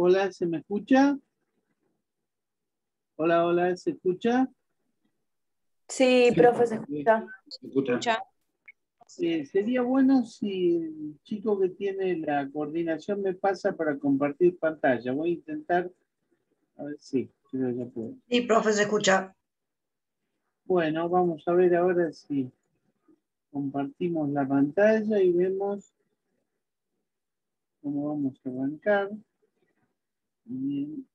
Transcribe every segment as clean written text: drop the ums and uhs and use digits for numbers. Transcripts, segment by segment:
Hola, ¿se me escucha? Hola, hola, ¿se escucha? Sí, profe, se Bien. escucha. ¿Se escucha? Sería bueno si el chico que tiene la coordinación me pasa para compartir pantalla. Voy a intentar, a ver si, creo que ya puedo. Sí, profe, se escucha. Bueno, vamos a ver ahora si compartimos la pantalla y vemos cómo vamos a arrancar. Bien.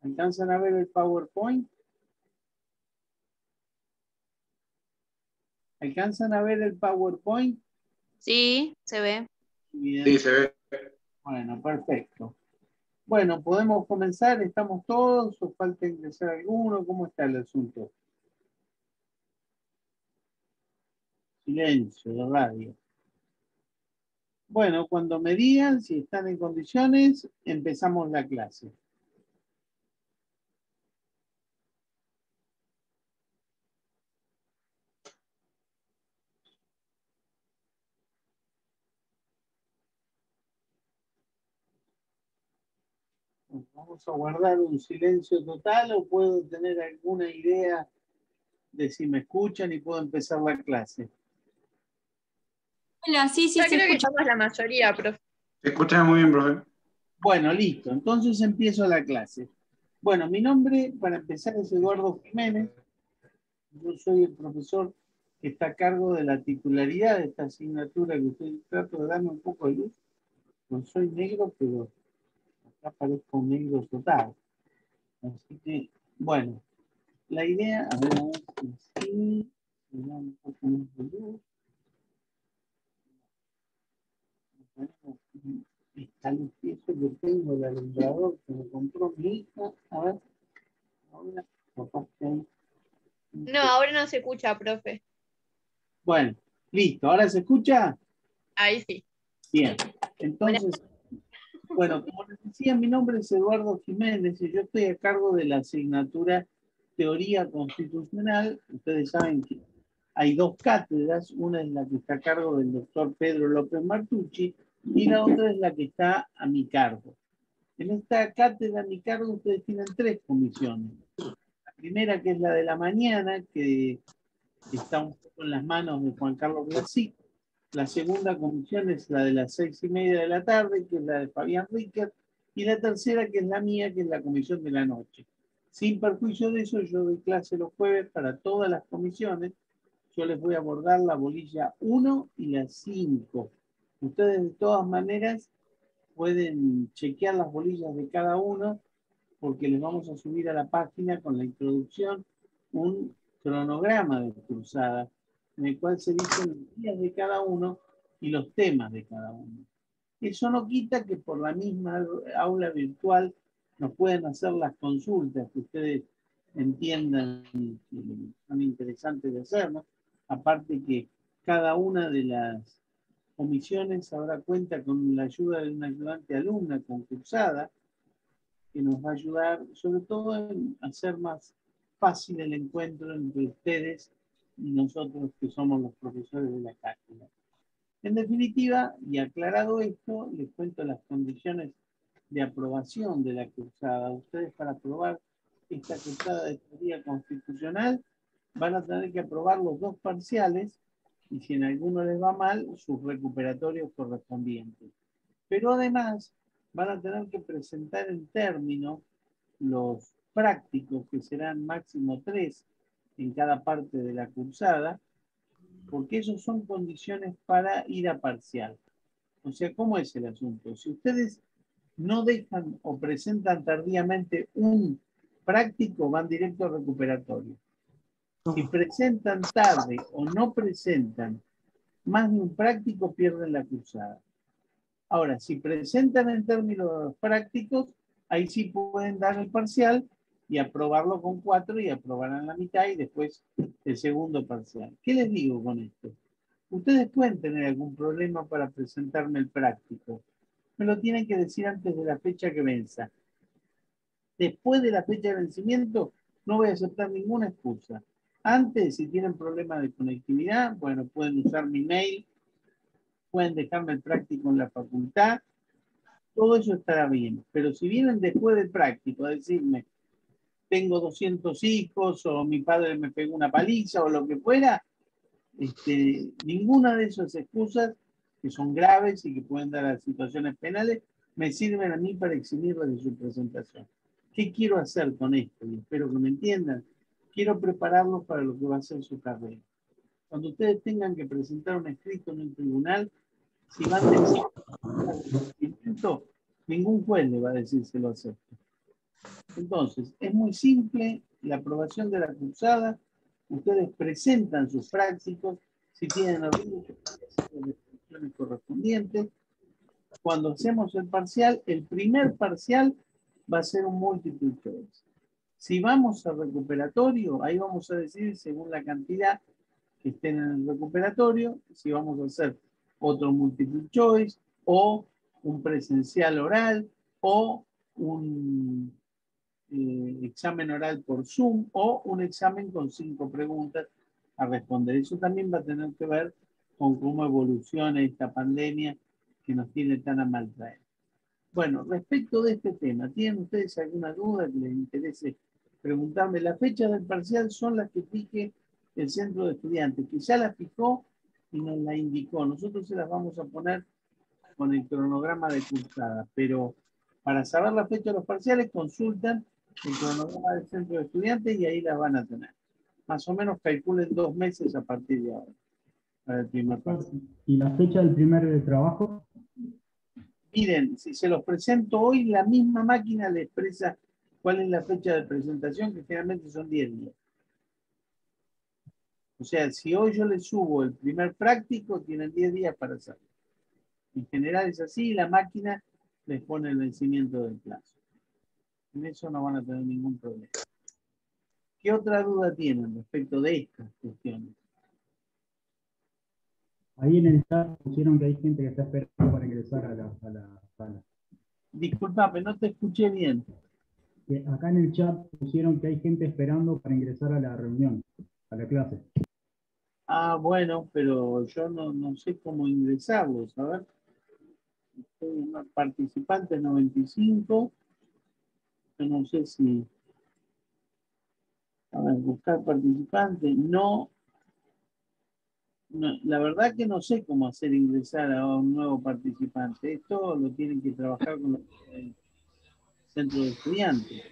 ¿Alcanzan a ver el PowerPoint? ¿Alcanzan a ver el PowerPoint? Sí, se ve. Bien. Sí, se ve. Bueno, perfecto. Bueno, podemos comenzar, ¿estamos todos o falta ingresar alguno? ¿Cómo está el asunto? Silencio de radio. Bueno, cuando me digan si están en condiciones, empezamos la clase. Vamos a guardar un silencio total o puedo tener alguna idea de si me escuchan y puedo empezar la clase. Hola, sí, Yo creo que estamos la mayoría, profe. Se escucha muy bien, profe. Bueno, listo. Entonces empiezo la clase. Bueno, mi nombre, para empezar, es Eduardo Jiménez. Yo soy el profesor que está a cargo de la titularidad de esta asignatura que estoy trato de darme un poco de luz. No soy negro, pero acá parezco un negro total. Así que, bueno, la idea, a ver si me da un poco más de luz. Esta luz que tengo, el alumbrador que me compró mi hija. A ver, ahora, capaz que hay. No, ahora no se escucha, profe. Bueno, listo. ¿Ahora se escucha? Ahí sí. Bien. Hola. Entonces, bueno, como les decía, mi nombre es Eduardo Jiménez y yo estoy a cargo de la asignatura Teoría Constitucional. Ustedes saben que hay dos cátedras, una es la que está a cargo del doctor Pedro López Martucci y la otra es la que está a mi cargo. En esta cátedra a mi cargo ustedes tienen tres comisiones. La primera, que es la de la mañana, que está un poco en las manos de Juan Carlos Blasi. La segunda comisión es la de las 6:30 de la tarde, que es la de Fabián Riquer. Y la tercera, que es la mía, que es la comisión de la noche. Sin perjuicio de eso, yo doy clase los jueves para todas las comisiones. Yo les voy a abordar la bolilla 1 y la 5. Ustedes de todas maneras pueden chequear las bolillas de cada uno porque les vamos a subir a la página con la introducción un cronograma de cursada en el cual se dicen los días de cada uno y los temas de cada uno. Eso no quita que por la misma aula virtual nos pueden hacer las consultas que ustedes entiendan que son interesantes de hacer, ¿no? Aparte que cada una de las comisiones ahora cuenta con la ayuda de una ayudante alumna concursada que nos va a ayudar sobre todo en hacer más fácil el encuentro entre ustedes y nosotros que somos los profesores de la cátedra. En definitiva, y aclarado esto, les cuento las condiciones de aprobación de la cursada. Ustedes para aprobar esta cursada de teoría constitucional van a tener que aprobar los dos parciales y si en alguno les va mal, sus recuperatorios correspondientes. Pero además van a tener que presentar en términos los prácticos, que serán máximo 3 en cada parte de la cursada, porque esos son condiciones para ir a parcial. O sea, ¿cómo es el asunto? Si ustedes no dejan o presentan tardíamente un práctico, van directo a recuperatorio. Si presentan tarde o no presentan más de un práctico, pierden la cursada. Ahora, si presentan en términos prácticos, ahí sí pueden dar el parcial y aprobarlo con 4 y aprobarán la mitad y después el segundo parcial. ¿Qué les digo con esto? Ustedes pueden tener algún problema para presentarme el práctico. Me lo tienen que decir antes de la fecha que venza. Después de la fecha de vencimiento, no voy a aceptar ninguna excusa. Antes, si tienen problemas de conectividad, bueno, pueden usar mi mail, pueden dejarme el práctico en la facultad, todo eso estará bien. Pero si vienen después del práctico a decirme, tengo 200 hijos, o mi padre me pegó una paliza, o lo que fuera, ninguna de esas excusas, que son graves y que pueden dar a situaciones penales, me sirven a mí para eximirlas de su presentación. ¿Qué quiero hacer con esto? Y espero que me entiendan. Quiero prepararlos para lo que va a ser su carrera. Cuando ustedes tengan que presentar un escrito en un tribunal, si van de ningún juez le va a decir se lo acepto. Entonces, es muy simple la aprobación de la cursada. Ustedes presentan sus prácticos, si tienen algunas instrucciones correspondientes. Cuando hacemos el primer parcial va a ser un multiple choice. Si vamos al recuperatorio, ahí vamos a decidir según la cantidad que estén en el recuperatorio, si vamos a hacer otro multiple choice, o un presencial oral, o un examen oral por Zoom, o un examen con 5 preguntas a responder. Eso también va a tener que ver con cómo evoluciona esta pandemia que nos tiene tan a mal traer. Bueno, respecto de este tema, ¿tienen ustedes alguna duda que les interese preguntarme? Las fechas del parcial son las que fije el centro de estudiantes, que ya las fijó y nos la indicó. Nosotros se las vamos a poner con el cronograma de cursada, pero para saber la fecha de los parciales consultan el cronograma del centro de estudiantes y ahí las van a tener. Más o menos calculen 2 meses a partir de ahora para el primer parcial. ¿Y la fecha del primer trabajo? Miren, si se los presento hoy, la misma máquina le expresa cuál es la fecha de presentación, que generalmente son 10 días. O sea, si hoy yo les subo el primer práctico, tienen 10 días para hacerlo. En general es así, y la máquina les pone el vencimiento del plazo. En eso no van a tener ningún problema. ¿Qué otra duda tienen respecto de estas cuestiones? Ahí en el chat pusieron que hay gente que está esperando para ingresar a la sala. Disculpame, no te escuché bien. Que acá en el chat pusieron que hay gente esperando para ingresar a la reunión, a la clase. Ah, bueno, pero yo no sé cómo ingresarlos. A ver. Participantes 95. Yo no sé si... A ver, buscar participantes. No, la verdad que no sé cómo hacer ingresar a un nuevo participante. Esto lo tienen que trabajar con los centros de estudiantes.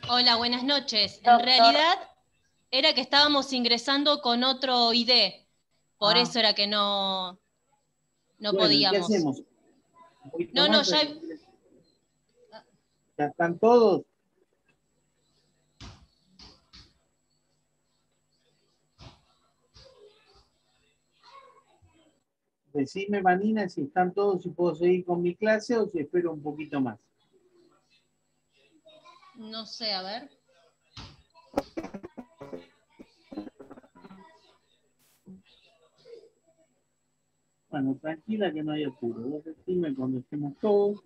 Hola, buenas noches. En realidad era que estábamos ingresando con otro ID. Por eso era que no Bueno, podíamos. ¿qué hacemos? No, ya... ¿Ya están todos? Decime, Vanina, si están todos, si puedo seguir con mi clase o si espero un poquito más. No sé, a ver. Bueno, tranquila que no hay apuro. Vos decime cuando estemos todos.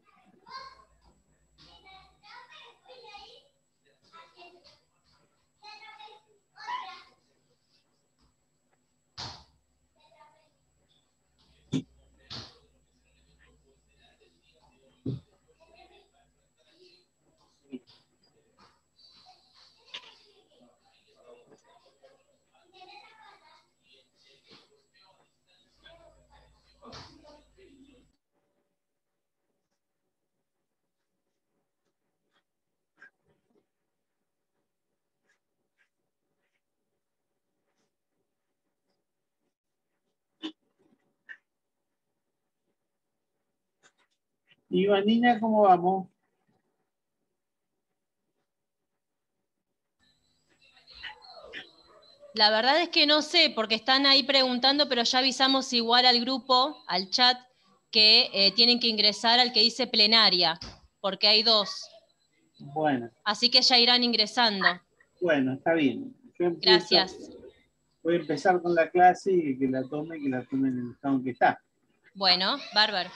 Y Vanina, ¿cómo vamos? La verdad es que no sé, porque están ahí preguntando, pero ya avisamos igual al grupo, al chat, que tienen que ingresar al que dice plenaria, porque hay 2. Bueno. Así que ya irán ingresando. Bueno, está bien. Gracias. Voy a empezar con la clase y que la tome en el estado en que está. Bueno, bárbaro.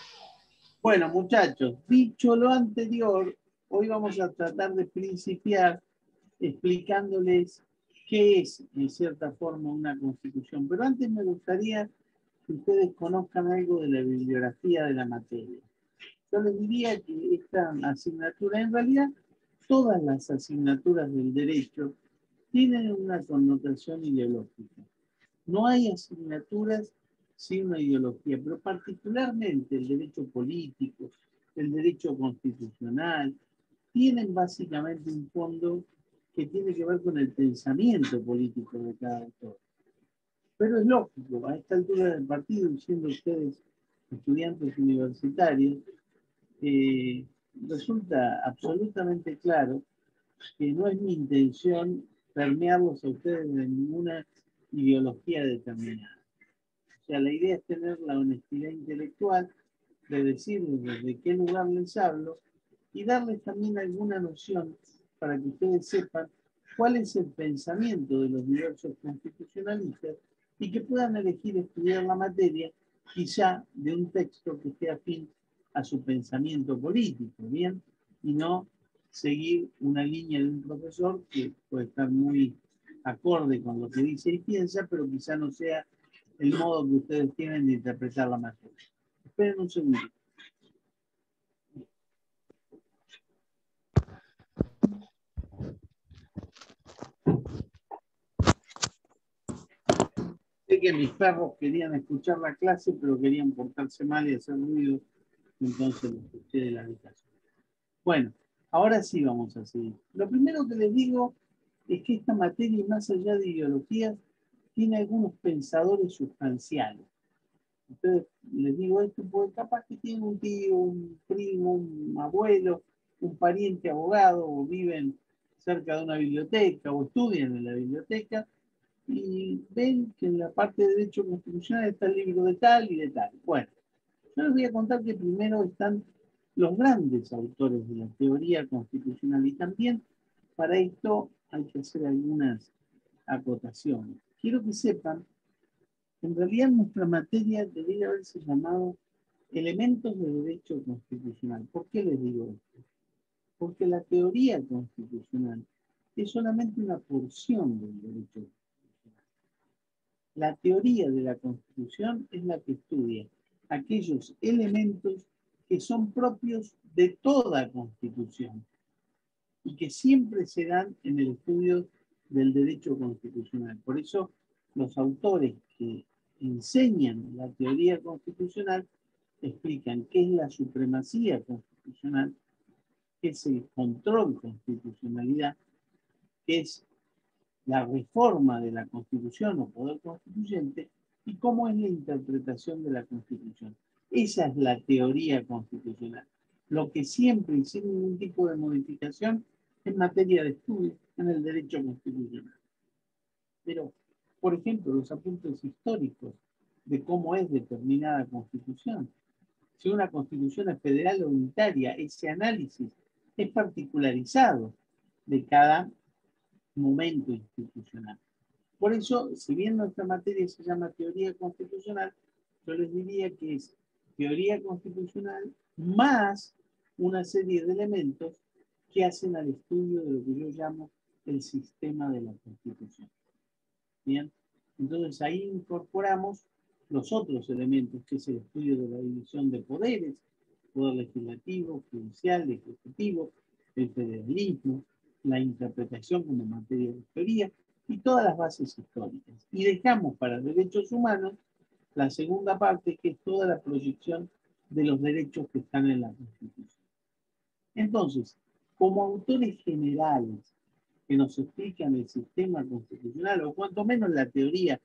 Bueno, muchachos, dicho lo anterior, hoy vamos a tratar de principiar explicándoles qué es, en cierta forma, una constitución. Pero antes me gustaría que ustedes conozcan algo de la bibliografía de la materia. Yo les diría que esta asignatura, en realidad, todas las asignaturas del derecho tienen una connotación ideológica. No hay asignaturas sin una ideología, pero particularmente el derecho político, el derecho constitucional, tienen básicamente un fondo que tiene que ver con el pensamiento político de cada autor. Pero es lógico, a esta altura del partido, y siendo ustedes estudiantes universitarios, resulta absolutamente claro que no es mi intención permearlos a ustedes de ninguna ideología determinada. O sea, la idea es tener la honestidad intelectual de decirles desde qué lugar les hablo y darles también alguna noción para que ustedes sepan cuál es el pensamiento de los diversos constitucionalistas y que puedan elegir estudiar la materia quizá de un texto que esté afín a su pensamiento político, ¿bien? Y no seguir una línea de un profesor que puede estar muy acorde con lo que dice y piensa, pero quizá no sea el modo que ustedes tienen de interpretar la materia. Esperen un segundo. Sé que mis perros querían escuchar la clase, pero querían portarse mal y hacer ruido, entonces los escuché de la habitación. Bueno, ahora sí vamos a seguir. Lo primero que les digo es que esta materia, más allá de ideologías, tiene algunos pensadores sustanciales. Ustedes les digo esto porque capaz que tienen un tío, un primo, un abuelo, un pariente abogado, o viven cerca de una biblioteca, o estudian en la biblioteca, y ven que en la parte de derecho constitucional está el libro de tal y de tal. Bueno, yo les voy a contar que primero están los grandes autores de la teoría constitucional y también para esto hay que hacer algunas acotaciones. Quiero que sepan que en realidad nuestra materia debería haberse llamado elementos de derecho constitucional. ¿Por qué les digo esto? Porque la teoría constitucional es solamente una porción del derecho constitucional. La teoría de la Constitución es la que estudia aquellos elementos que son propios de toda Constitución y que siempre se dan en el estudio del derecho constitucional. Por eso los autores que enseñan la teoría constitucional explican qué es la supremacía constitucional, qué es el control constitucionalidad, qué es la reforma de la Constitución o poder constituyente y cómo es la interpretación de la Constitución. Esa es la teoría constitucional. Lo que siempre y sin ningún tipo de modificación en materia de estudio en el derecho constitucional. Pero, por ejemplo, los apuntes históricos de cómo es determinada Constitución. Si una Constitución es federal o unitaria, ese análisis es particularizado de cada momento institucional. Por eso, si bien nuestra materia se llama teoría constitucional, yo les diría que es teoría constitucional más una serie de elementos que hacen al estudio de lo que yo llamo el sistema de la Constitución. Bien, entonces ahí incorporamos los otros elementos, que es el estudio de la división de poderes, poder legislativo, judicial, ejecutivo, el federalismo, la interpretación como materia de teoría y todas las bases históricas. Y dejamos para derechos humanos la segunda parte, que es toda la proyección de los derechos que están en la Constitución. Entonces, como autores generales que nos explican el sistema constitucional, o cuanto menos la teoría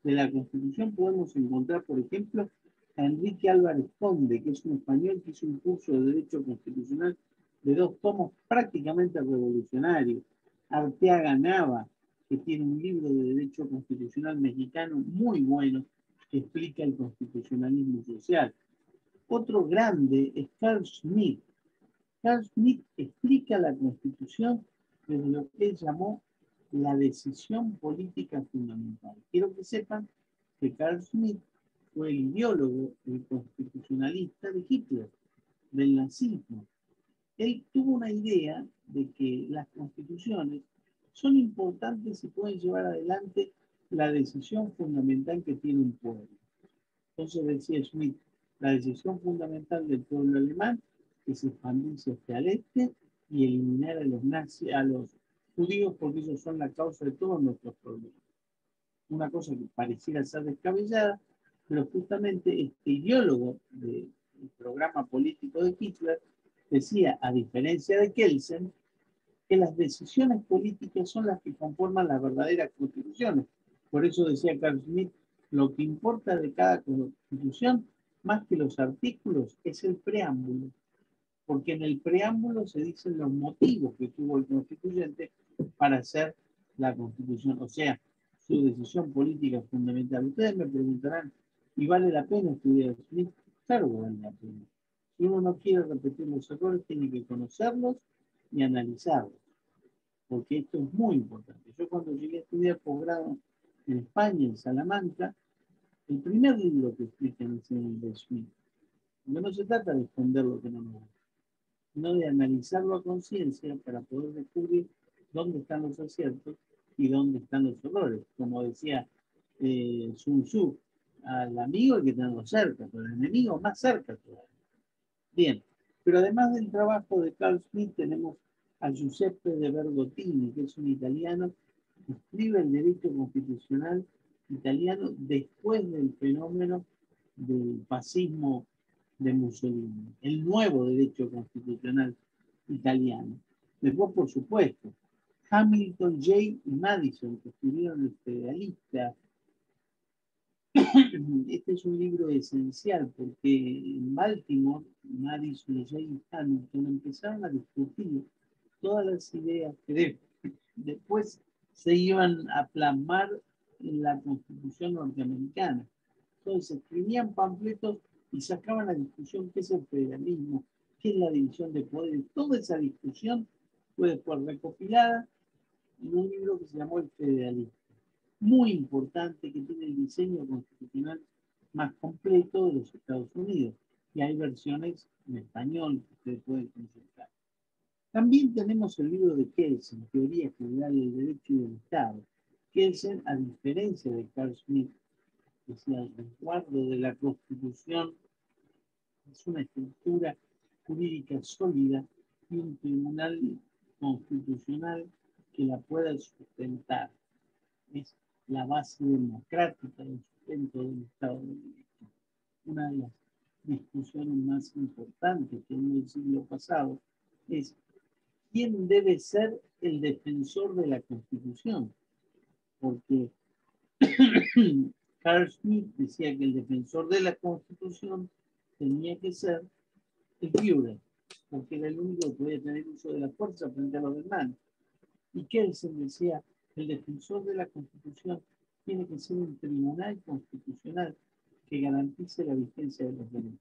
de la Constitución, podemos encontrar, por ejemplo, a Enrique Álvarez Conde, que es un español que hizo un curso de Derecho Constitucional de 2 tomos prácticamente revolucionarios. Arteaga Nava, que tiene un libro de Derecho Constitucional mexicano muy bueno, que explica el constitucionalismo social. Otro grande es Carl Schmitt. Carl Schmitt explica la Constitución desde lo que él llamó la decisión política fundamental. Quiero que sepan que Carl Schmitt fue el ideólogo, el constitucionalista de Hitler, del nazismo. Él tuvo una idea de que las constituciones son importantes y pueden llevar adelante la decisión fundamental que tiene un pueblo. Entonces decía Schmitt, la decisión fundamental del pueblo alemán es expandirse hacia el este y eliminar a los nazis, a los judíos, porque ellos son la causa de todos nuestros problemas. Una cosa que pareciera ser descabellada, pero justamente este ideólogo del programa político de Hitler decía, a diferencia de Kelsen, que las decisiones políticas son las que conforman las verdaderas constituciones. Por eso decía Carl Schmitt, lo que importa de cada constitución, más que los artículos, es el preámbulo. Porque en el preámbulo se dicen los motivos que tuvo el constituyente para hacer la constitución, o sea, su decisión política fundamental. Ustedes me preguntarán, ¿y vale la pena estudiar Schmitt? Claro que vale la pena. Si uno no quiere repetir los errores, tiene que conocerlos y analizarlos, porque esto es muy importante. Yo cuando llegué a estudiar posgrado en España, en Salamanca, el primer libro que explican es el de Schmitt. No se trata de esconder lo que no nos gusta, sino de analizarlo a conciencia para poder descubrir dónde están los aciertos y dónde están los errores. Como decía Sun Tzu, al amigo hay que tenerlo cerca, pero al enemigo más cerca todavía. Bien, pero además del trabajo de Carl Schmitt tenemos a Giuseppe de Bergottini, que es un italiano que escribe el derecho constitucional italiano después del fenómeno del fascismo de Mussolini, el nuevo derecho constitucional italiano. Después, por supuesto, Hamilton, Jay y Madison, que escribieron El Federalista. Este es un libro esencial porque en Baltimore, Madison, Jay y Hamilton empezaron a discutir todas las ideas que después se iban a plasmar en la Constitución norteamericana. Entonces escribían panfletos y sacaban a discusión qué es el federalismo, qué es la división de poderes. Toda esa discusión fue después recopilada en un libro que se llamó El Federalismo. Muy importante, que tiene el diseño constitucional más completo de los Estados Unidos. Y hay versiones en español que ustedes pueden consultar. También tenemos el libro de Kelsen, Teoría General del Derecho y del Estado. Kelsen, a diferencia de Carl Schmitt, decía, el resguardo de la Constitución es una estructura jurídica sólida y un tribunal constitucional que la pueda sustentar. Es la base democrática del sustento del Estado de Derecho. Una de las discusiones más importantes que en el siglo pasado es quién debe ser el defensor de la Constitución. Porque Carl Schmitt decía que el defensor de la Constitución tenía que ser el Führer, porque era el único que podía tener uso de la fuerza frente a los demás. Y Kelsen decía, el defensor de la Constitución tiene que ser un tribunal constitucional que garantice la vigencia de los derechos.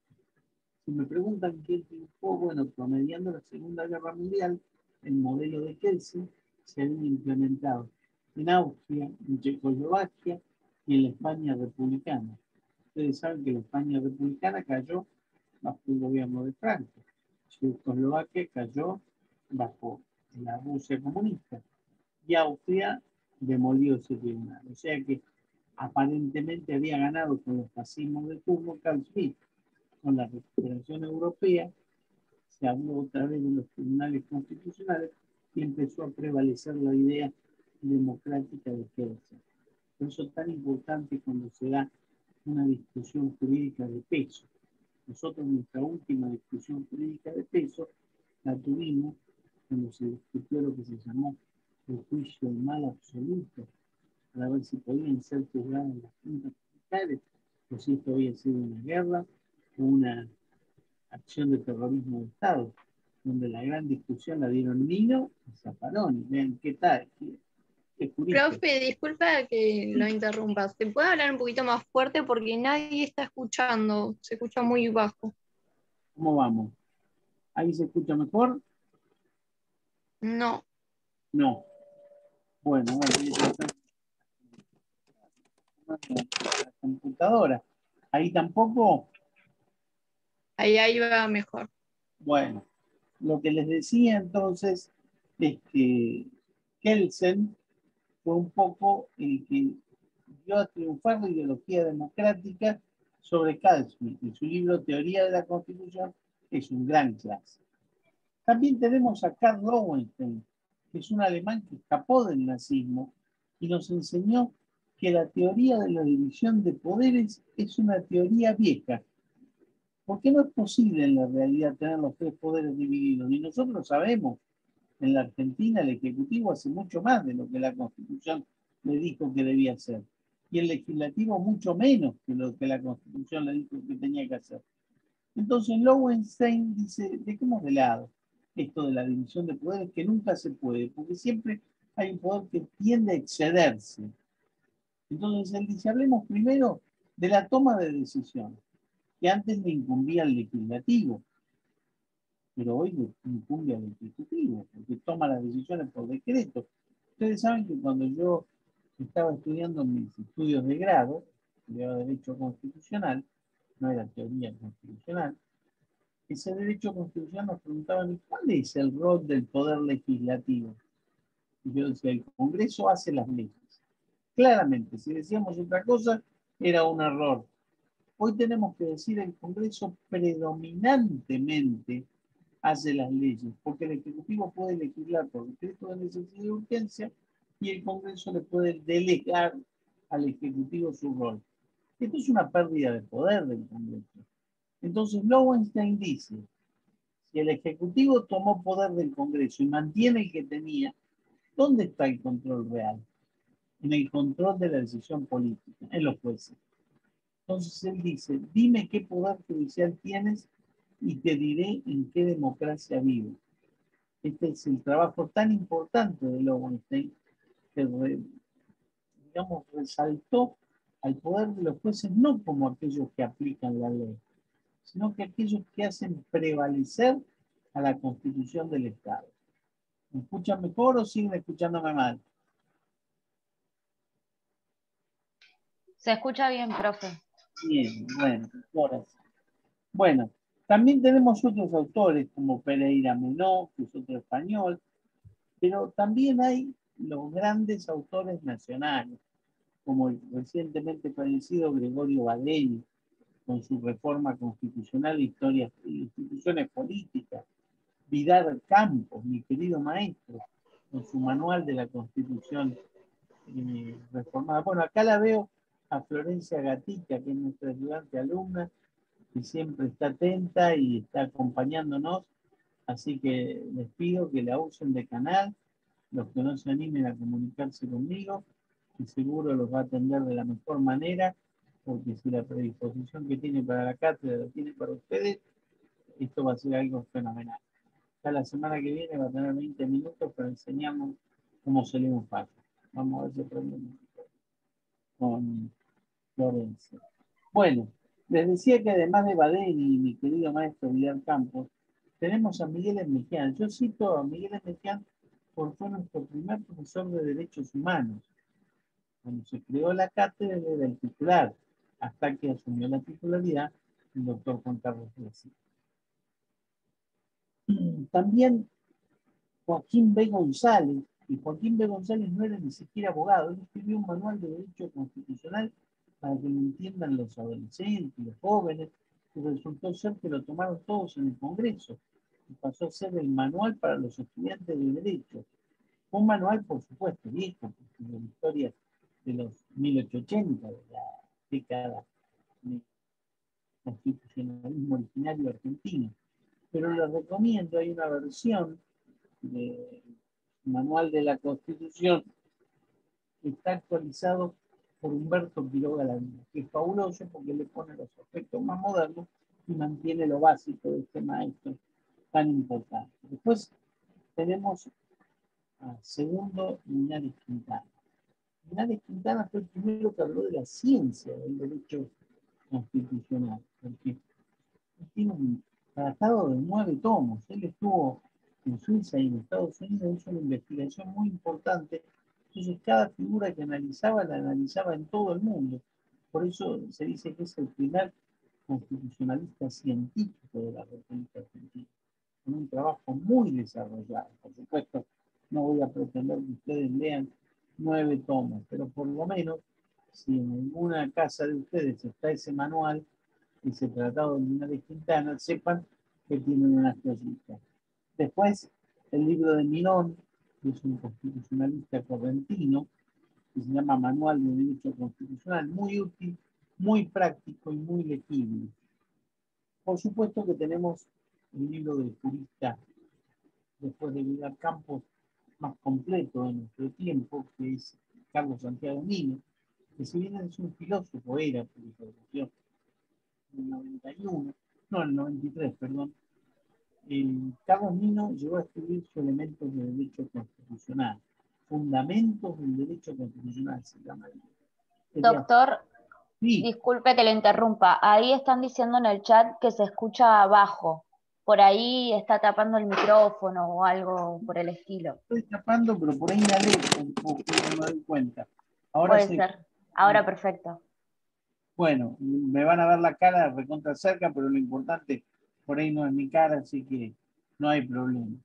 Si me preguntan quién triunfó, bueno, promediando la Segunda Guerra Mundial, el modelo de Kelsen se había implementado en Austria, en Checoslovaquia y en la España republicana. Ustedes saben que la España republicana cayó bajo el gobierno de Franco. Checoslovaquia cayó bajo la Rusia comunista. Y Austria demolió ese tribunal. O sea que aparentemente había ganado con los fascismos de turno Carl Schmitt. Con la recuperación europea se habló otra vez de los tribunales constitucionales y empezó a prevalecer la idea democrática de Kelsen. Por eso es tan importante cuando se da una discusión jurídica de peso. Nosotros nuestra última discusión jurídica de peso la tuvimos cuando se discutió lo que se llamó el juicio del mal absoluto, para ver si podían ser juzgadas las juntas militares o si esto había sido una guerra o una acción de terrorismo de Estado, donde la gran discusión la dieron Nino y Zaffaroni. Vean qué tal, qué jurídico. Profe, disculpa que lo interrumpa. ¿Se puede hablar un poquito más fuerte? Porque nadie está escuchando. Se escucha muy bajo. ¿Cómo vamos? ¿Ahí se escucha mejor? No. No. Bueno, voy a tratar la computadora. ¿Ahí tampoco? Ahí va mejor. Bueno, lo que les decía entonces es que Kelsen fue un poco el que dio a triunfar la ideología democrática sobre Carl Schmitt, y su libro Teoría de la Constitución es un gran clásico. También tenemos a Karl Lowenstein, que es un alemán que escapó del nazismo y nos enseñó que la teoría de la división de poderes es una teoría vieja, porque no es posible en la realidad tener los tres poderes divididos. Y nosotros sabemos, en la Argentina el Ejecutivo hace mucho más de lo que la Constitución le dijo que debía hacer. Y el Legislativo mucho menos que lo que la Constitución le dijo que tenía que hacer. Entonces Lowenstein dice, dejemos de lado esto de la división de poderes, que nunca se puede, porque siempre hay un poder que tiende a excederse. Entonces él dice, hablemos primero de la toma de decisiones, que antes le incumbía al legislativo, pero hoy le incumbe al ejecutivo, porque toma las decisiones por decreto. Ustedes saben que cuando yo estaba estudiando mis estudios de grado, estudiaba Derecho Constitucional, no era teoría constitucional, ese derecho constitucional nos preguntaban, ¿cuál es el rol del poder legislativo? Y yo decía, el Congreso hace las leyes. Claramente, si decíamos otra cosa, era un error. Hoy tenemos que decir el Congreso predominantemente hace las leyes, porque el Ejecutivo puede legislar por decreto de necesidad y urgencia y el Congreso le puede delegar al Ejecutivo su rol. Esto es una pérdida de poder del Congreso. Entonces Lowenstein dice, si el Ejecutivo tomó poder del Congreso y mantiene el que tenía, ¿dónde está el control real? En el control de la decisión política, en los jueces. Entonces él dice, dime qué poder judicial tienes y te diré en qué democracia vivo. Este es el trabajo tan importante de Lowenstein que, digamos, resaltó al poder de los jueces no como aquellos que aplican la ley, sino que aquellos que hacen prevalecer a la Constitución del Estado. ¿Me escuchan mejor o siguen escuchándome mal? Se escucha bien, profe. Bien, bueno, ahora sí. Bueno, también tenemos otros autores como Pereira Menó, que es otro español, pero también hay los grandes autores nacionales, como el recientemente fallecido Gregorio Badelli, con su reforma constitucional, historia e instituciones políticas, Vidal Campos, mi querido maestro, con su manual de la Constitución reformada. Bueno, acá la veo a Florencia Gatica, que es nuestra ayudante alumna, que siempre está atenta y está acompañándonos, así que les pido que la usen de canal, los que no se animen a comunicarse conmigo, y seguro los va a atender de la mejor manera, porque si la predisposición que tiene para la cátedra la tiene para ustedes, esto va a ser algo fenomenal. Ya la semana que viene va a tener 20 minutos para enseñarnos cómo se lee un párrafo. Vamos a ver si aprendemos con Florencia. Bueno, les decía que además de Badeni y mi querido maestro Vidal Campos, tenemos a Miguel Esmejian. Yo cito a Miguel Esmejian porque fue nuestro primer profesor de Derechos Humanos. Cuando se creó la cátedra, él era el titular, hasta que asumió la titularidad el doctor Juan Carlos García. También Joaquín B. González, y Joaquín B. González no era ni siquiera abogado, él escribió un manual de derecho constitucional para que lo entiendan los adolescentes, los jóvenes, y resultó ser que lo tomaron todos en el Congreso, y pasó a ser el manual para los estudiantes de Derecho. Un manual, por supuesto, viejo, porque es la historia de los 1880, de la década del constitucionalismo originario argentino. Pero les recomiendo, hay una versión del manual de la Constitución que está actualizado por Humberto Quiroga Lavina, que es fabuloso porque le pone los aspectos más modernos y mantiene lo básico de este maestro tan importante. Después tenemos a Segundo Linares Quintana. Linares Quintana fue el primero que habló de la ciencia del derecho constitucional, porque tiene un tratado de 9 tomos. Él estuvo en Suiza y en Estados Unidos, hizo una investigación muy importante. Entonces, cada figura que analizaba, la analizaba en todo el mundo. Por eso se dice que es el primer constitucionalista científico de la República Argentina, con un trabajo muy desarrollado. Por supuesto, No voy a pretender que ustedes lean 9 tomos, pero por lo menos, si en alguna casa de ustedes está ese manual, ese tratado de Linares Quintana, sepan que tienen unas cositas. Después, el libro de Minón, que es un constitucionalista correntino, que se llama Manual de Derecho Constitucional, muy útil, muy práctico y muy legible. Por supuesto que tenemos el libro del jurista, después de Vidal Campos, más completo de nuestro tiempo, que es Carlos Santiago Nino, que si bien es un filósofo, era, porque falleció en el 91, no, en el 93, perdón. Carlos Nino llegó a escribir sus elementos de derecho constitucional, fundamentos del derecho constitucional, se llama. Doctor, Sí, disculpe que le interrumpa. Ahí están diciendo en el chat que se escucha bajo. Por ahí está tapando el micrófono o algo por el estilo. estoy tapando, pero por ahí me alejo un poco, no me doy cuenta. Ahora Puede sí. ser. Ahora perfecto. Bueno, me van a ver la cara recontra cerca, pero lo importante por ahí no es mi cara, así que no hay problema.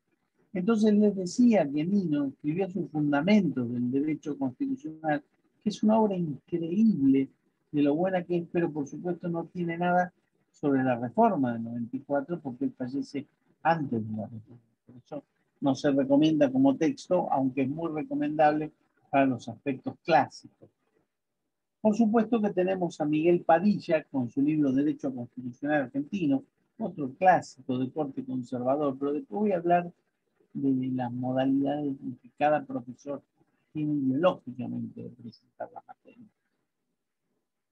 Entonces les decía que Nino escribió sus fundamentos del derecho constitucional, que es una obra increíble de lo buena que es, pero por supuesto no tiene nada sobre la reforma del 94, porque él fallece antes de la reforma. Por eso no se recomienda como texto, aunque es muy recomendable para los aspectos clásicos. Por supuesto que tenemos a Miguel Padilla con su libro Derecho Constitucional Argentino, otro clásico de corte conservador, pero después voy a hablar de las modalidades en que cada profesor tiene ideológicamente de presentar la materia.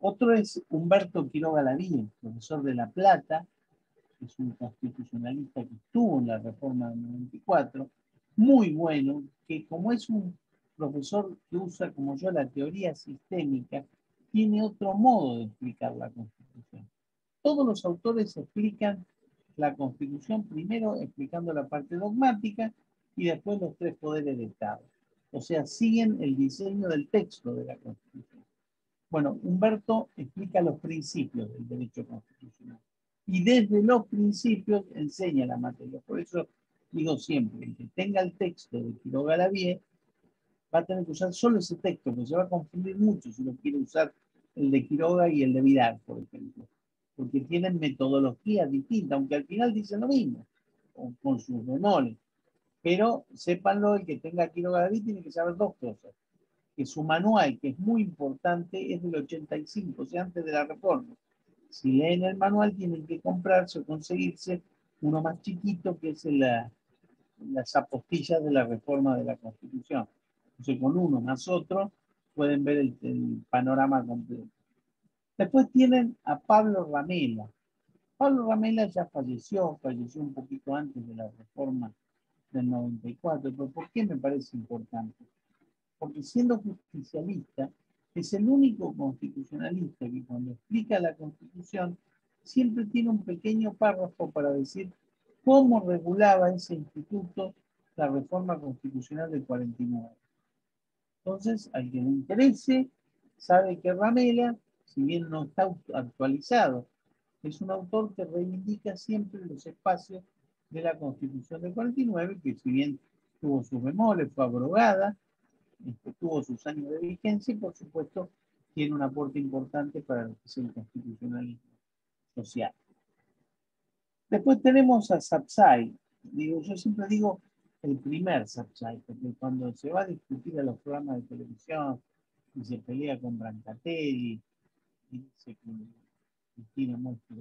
Otro es Humberto Quiroga Lavín, profesor de La Plata, que es un constitucionalista que estuvo en la reforma del 94, muy bueno, que como es un profesor que usa, como yo, la teoría sistémica, tiene otro modo de explicar la Constitución. Todos los autores explican la Constitución primero explicando la parte dogmática y después los 3 poderes de Estado. O sea, siguen el diseño del texto de la Constitución. Bueno, Humberto explica los principios del derecho constitucional y desde los principios enseña la materia. Por eso digo siempre, el que tenga el texto de Quiroga Lavín va a tener que usar solo ese texto, porque se va a confundir mucho si no quiere usar el de Quiroga y el de Vidal, por ejemplo, porque tienen metodologías distintas, aunque al final dicen lo mismo, con sus bemoles. Pero sépanlo, el que tenga Quiroga Lavín tiene que saber 2 cosas. Que su manual, que es muy importante, es del 85, o sea, antes de la reforma. Si leen el manual, tienen que comprarse o conseguirse uno más chiquito, que es las apostillas de la reforma de la Constitución. Entonces, con uno más otro, pueden ver el panorama completo. Después tienen a Pablo Ramela. Pablo Ramela ya falleció un poquito antes de la reforma del 94, pero ¿por qué me parece importante? Porque siendo justicialista, es el único constitucionalista que cuando explica la Constitución siempre tiene un pequeño párrafo para decir cómo regulaba ese instituto la reforma constitucional del 49. Entonces, al que le interese, sabe que Ramela, si bien no está actualizado, es un autor que reivindica siempre los espacios de la Constitución del 49, que si bien tuvo sus bemoles, fue abrogada, tuvo sus años de vigencia y por supuesto tiene un aporte importante para lo que es el constitucionalismo social. Después tenemos a Sapsay. Yo siempre digo el primer Sapsay, porque cuando se va a discutir a los programas de televisión y se pelea con Brancatelli y dice que Cristina muestra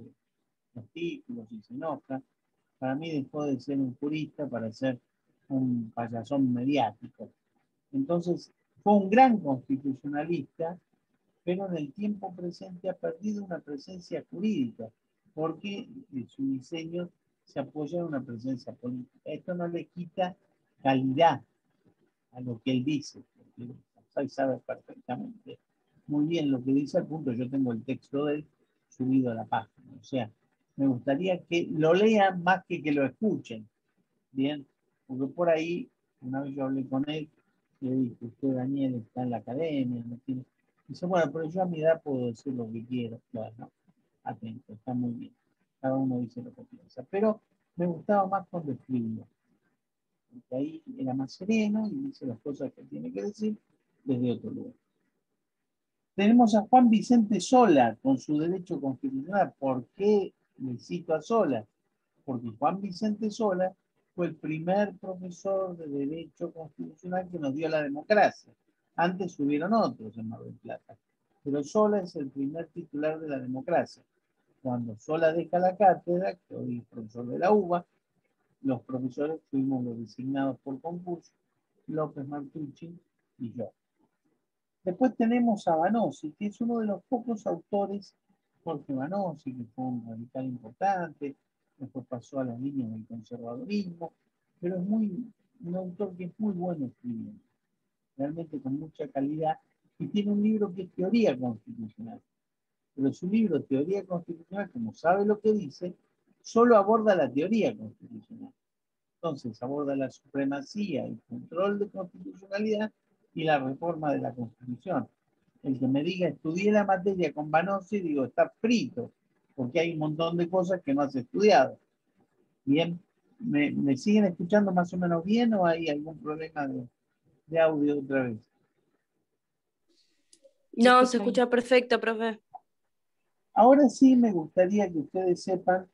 los títulos y se enoja, para mí dejó de ser un jurista para ser un payasón mediático. Entonces, fue un gran constitucionalista, pero en el tiempo presente ha perdido una presencia jurídica, porque su diseño se apoya en una presencia política. Esto no le quita calidad a lo que él dice, porque Sapsay sabe perfectamente muy bien lo que dice, al punto yo tengo el texto de él subido a la página. O sea, me gustaría que lo lean más que lo escuchen, ¿bien? Porque por ahí, una vez yo hablé con él, le dije, usted, Daniel, está en la academia, no tiene... Dice, bueno, pero yo a mi edad puedo decir lo que quiero. Bueno, atento, está muy bien. Cada uno dice lo que piensa. Pero me gustaba más cuando escribía. Y ahí era más sereno y dice las cosas que tiene que decir desde otro lugar. Tenemos a Juan Vicente Sola con su derecho constitucional. ¿Por qué le cito a Sola? Porque Juan Vicente Sola fue el primer profesor de derecho constitucional que nos dio la democracia. Antes hubieron otros en Mar del Plata, pero Sola es el primer titular de la democracia. Cuando Sola deja la cátedra, que hoy es profesor de la UBA, los profesores fuimos los designados por concurso, López Martucci y yo. Después tenemos a Vanossi, que es uno de los pocos autores, Jorge Vanossi, que fue un radical importante, después pasó a las líneas del conservadurismo, pero es un autor que es muy bueno escribiendo, realmente con mucha calidad, y tiene un libro que es Teoría Constitucional. Pero su libro Teoría Constitucional, como sabe lo que dice, solo aborda la teoría constitucional. Entonces aborda la supremacía, el control de constitucionalidad y la reforma de la Constitución. El que me diga estudié la materia con Vanossi, digo, está frito, porque hay un montón de cosas que no has estudiado. Bien, ¿me siguen escuchando más o menos bien o hay algún problema de audio otra vez? No, se escucha perfecto, profe. Ahora sí me gustaría que ustedes sepan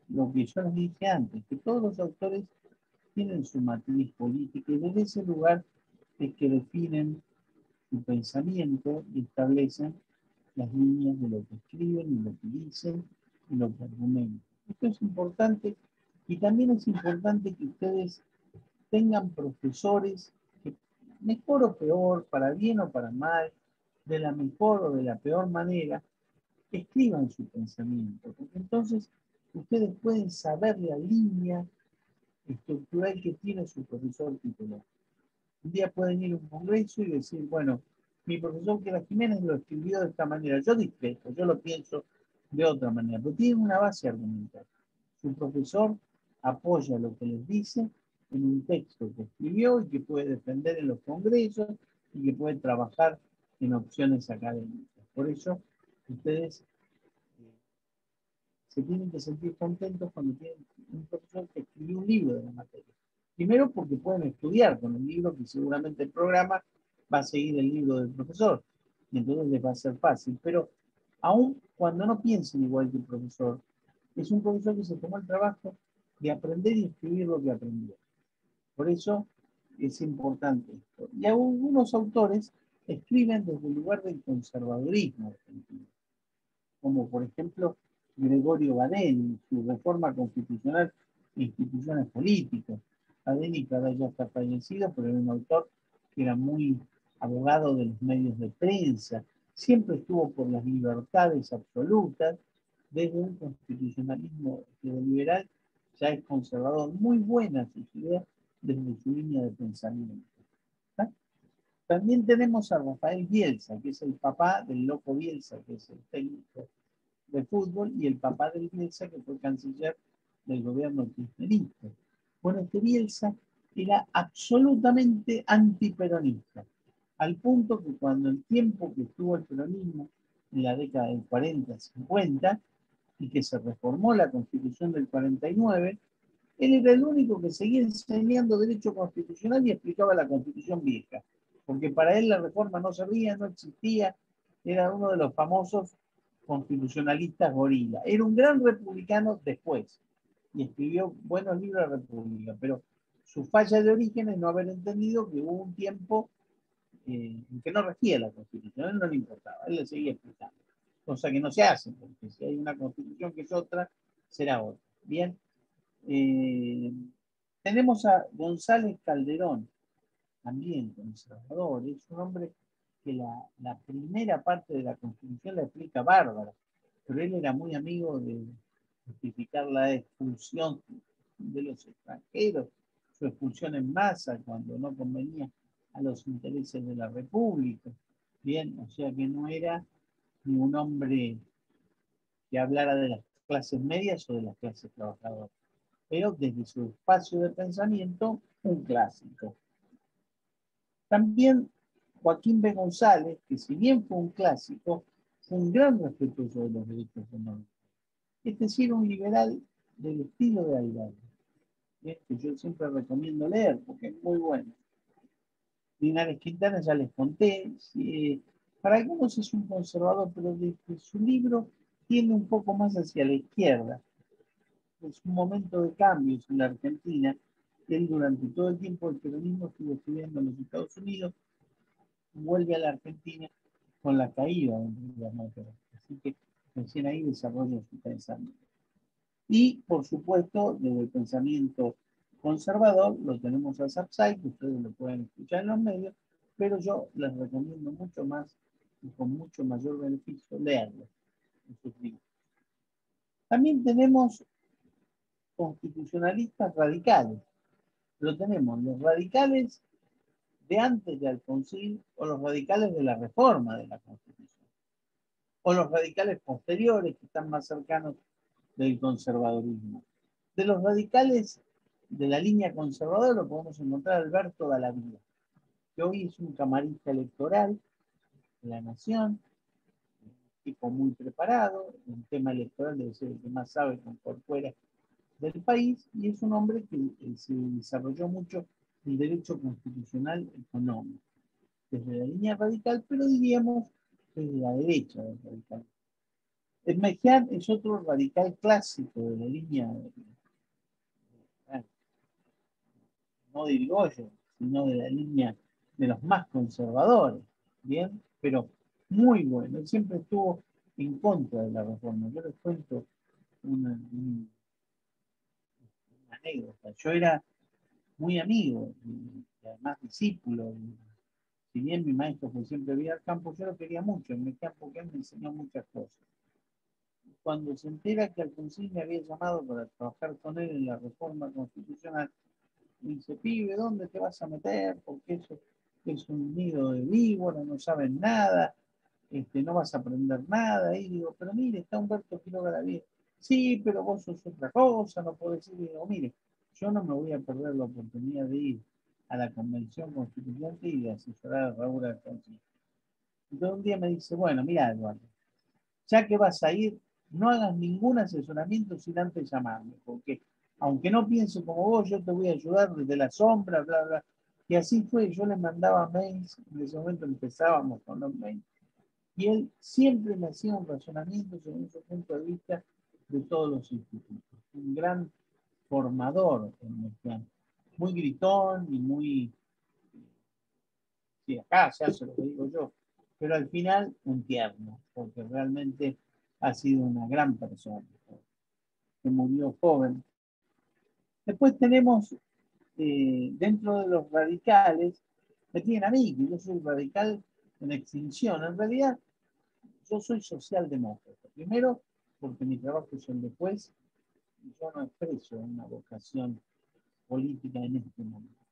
lo que yo les dije antes, que todos los autores tienen su matriz política y desde ese lugar es que definen su pensamiento y establecen las líneas de lo que escriben y lo que dicen y lo que argumentan. Esto es importante y también es importante que ustedes tengan profesores que, mejor o peor, para bien o para mal, de la mejor o de la peor manera, escriban su pensamiento, porque entonces ustedes pueden saber la línea estructural que tiene su profesor titular. Un día pueden ir a un congreso y decir, bueno, mi profesor Quera Jiménez lo escribió de esta manera, yo discreto, yo lo pienso de otra manera, pero tiene una base argumental. Su profesor apoya lo que les dice en un texto que escribió y que puede defender en los congresos y que puede trabajar en opciones académicas. Por eso, ustedes se tienen que sentir contentos cuando tienen un profesor que escribió un libro de la materia. Primero porque pueden estudiar con el libro, que seguramente el programa va a seguir el libro del profesor, y entonces les va a ser fácil. Pero aún cuando no piensen igual que el profesor, es un profesor que se tomó el trabajo de aprender y escribir lo que aprendió. Por eso es importante esto. Y algunos autores escriben desde el lugar del conservadurismo argentino, como por ejemplo Gregorio Badeni, su reforma constitucional e instituciones políticas. Badeni cada ya está fallecido, pero era un autor que era muy abogado de los medios de prensa, siempre estuvo por las libertades absolutas, desde un constitucionalismo liberal ya es conservador, muy buenas sus ideas desde su línea de pensamiento. ¿Está? También tenemos a Rafael Bielsa, que es el papá del Loco Bielsa, que es el técnico de fútbol, y el papá del Bielsa, que fue canciller del gobierno kirchnerista. Bueno, este Bielsa era absolutamente antiperonista, al punto que cuando el tiempo que estuvo el peronismo, en la década del 40-50, y que se reformó la Constitución del 49, él era el único que seguía enseñando derecho constitucional y explicaba la Constitución vieja, porque para él la reforma no servía, no existía, era uno de los famosos constitucionalistas gorila. Era un gran republicano después y escribió buenos libros de República, pero su falla de origen es no haber entendido que hubo un tiempo en que no regía la Constitución, a él no le importaba, él le seguía explicando, cosa que no se hace, porque si hay una Constitución que es otra, será otra. Bien, tenemos a González Calderón, también conservador, es un hombre que la primera parte de la Constitución la explica bárbara, pero él era muy amigo de justificar la expulsión de los extranjeros, su expulsión en masa cuando no convenía a los intereses de la República. Bien, o sea que no era ni un hombre que hablara de las clases medias o de las clases trabajadoras, pero desde su espacio de pensamiento, un clásico. También Joaquín B. González, que si bien fue un clásico, fue un gran respetuoso de los derechos humanos. Es decir, un liberal del estilo de Alvarado. bien, que yo siempre recomiendo leer porque es muy bueno. Linares Quintana ya les conté, para algunos es un conservador, pero desde su libro tiende un poco más hacia la izquierda. Es un momento de cambios en la Argentina. Él durante todo el tiempo del peronismo estuvo estudiando en los Estados Unidos, vuelve a la Argentina con la caída del gobierno Perón. Así que recién ahí desarrolla su pensamiento. Y, por supuesto, desde el pensamiento conservador, lo tenemos a Sapsay, que ustedes lo pueden escuchar en los medios, pero yo les recomiendo mucho más y con mucho mayor beneficio leerlo en sus libros. También tenemos constitucionalistas radicales. Lo tenemos los radicales de antes de Alfonsín o los radicales de la reforma de la Constitución. O los radicales posteriores que están más cercanos del conservadurismo. De los radicales de la línea conservadora lo podemos encontrar a Alberto Dallavia, que hoy es un camarista electoral de la Nación, un tipo muy preparado, el tema electoral debe ser el que más sabe por fuera del país, y es un hombre que se desarrolló mucho el derecho constitucional económico, desde la línea radical, pero diríamos desde la derecha del radical. El Mejía es otro radical clásico de la línea, no de Irigoyen, sino de la línea de los más conservadores, ¿bien? Pero muy bueno, él siempre estuvo en contra de la reforma. Yo les cuento una anécdota. Yo era muy amigo, y además discípulo. Si bien mi maestro fue siempre Vidal Campos, yo lo quería mucho, en Mejía porque él me enseñó muchas cosas. Cuando se entera que Alfonsín me había llamado para trabajar con él en la reforma constitucional, me dice, pibe, ¿dónde te vas a meter? Porque eso es un nido de víbora, no saben nada, no vas a aprender nada. Y digo, pero mire, está Humberto Quiroga Lavie. Sí, pero vos sos otra cosa, no puedo decir. Y digo, mire, yo no me voy a perder la oportunidad de ir a la convención constituyente y de asesorar a Raúl Alfonsín. Entonces un día me dice, bueno, mira, Eduardo, ya que vas a ir, no hagas ningún asesoramiento sin antes llamarme, porque aunque no piense como vos, yo te voy a ayudar desde la sombra, bla, bla. Y así fue, yo le mandaba mails, en ese momento empezábamos con los mails, y él siempre me hacía un razonamiento según su punto de vista de todos los institutos. Un gran formador, muy gritón y muy, sí, acá ya se lo digo yo, pero al final un tierno, porque realmente ha sido una gran persona, que murió joven. Después tenemos, dentro de los radicales, me tienen a mí, que yo soy radical en extinción. En realidad, yo soy socialdemócrata. Primero, porque mi trabajo es el de juez, y yo no expreso una vocación política en este momento.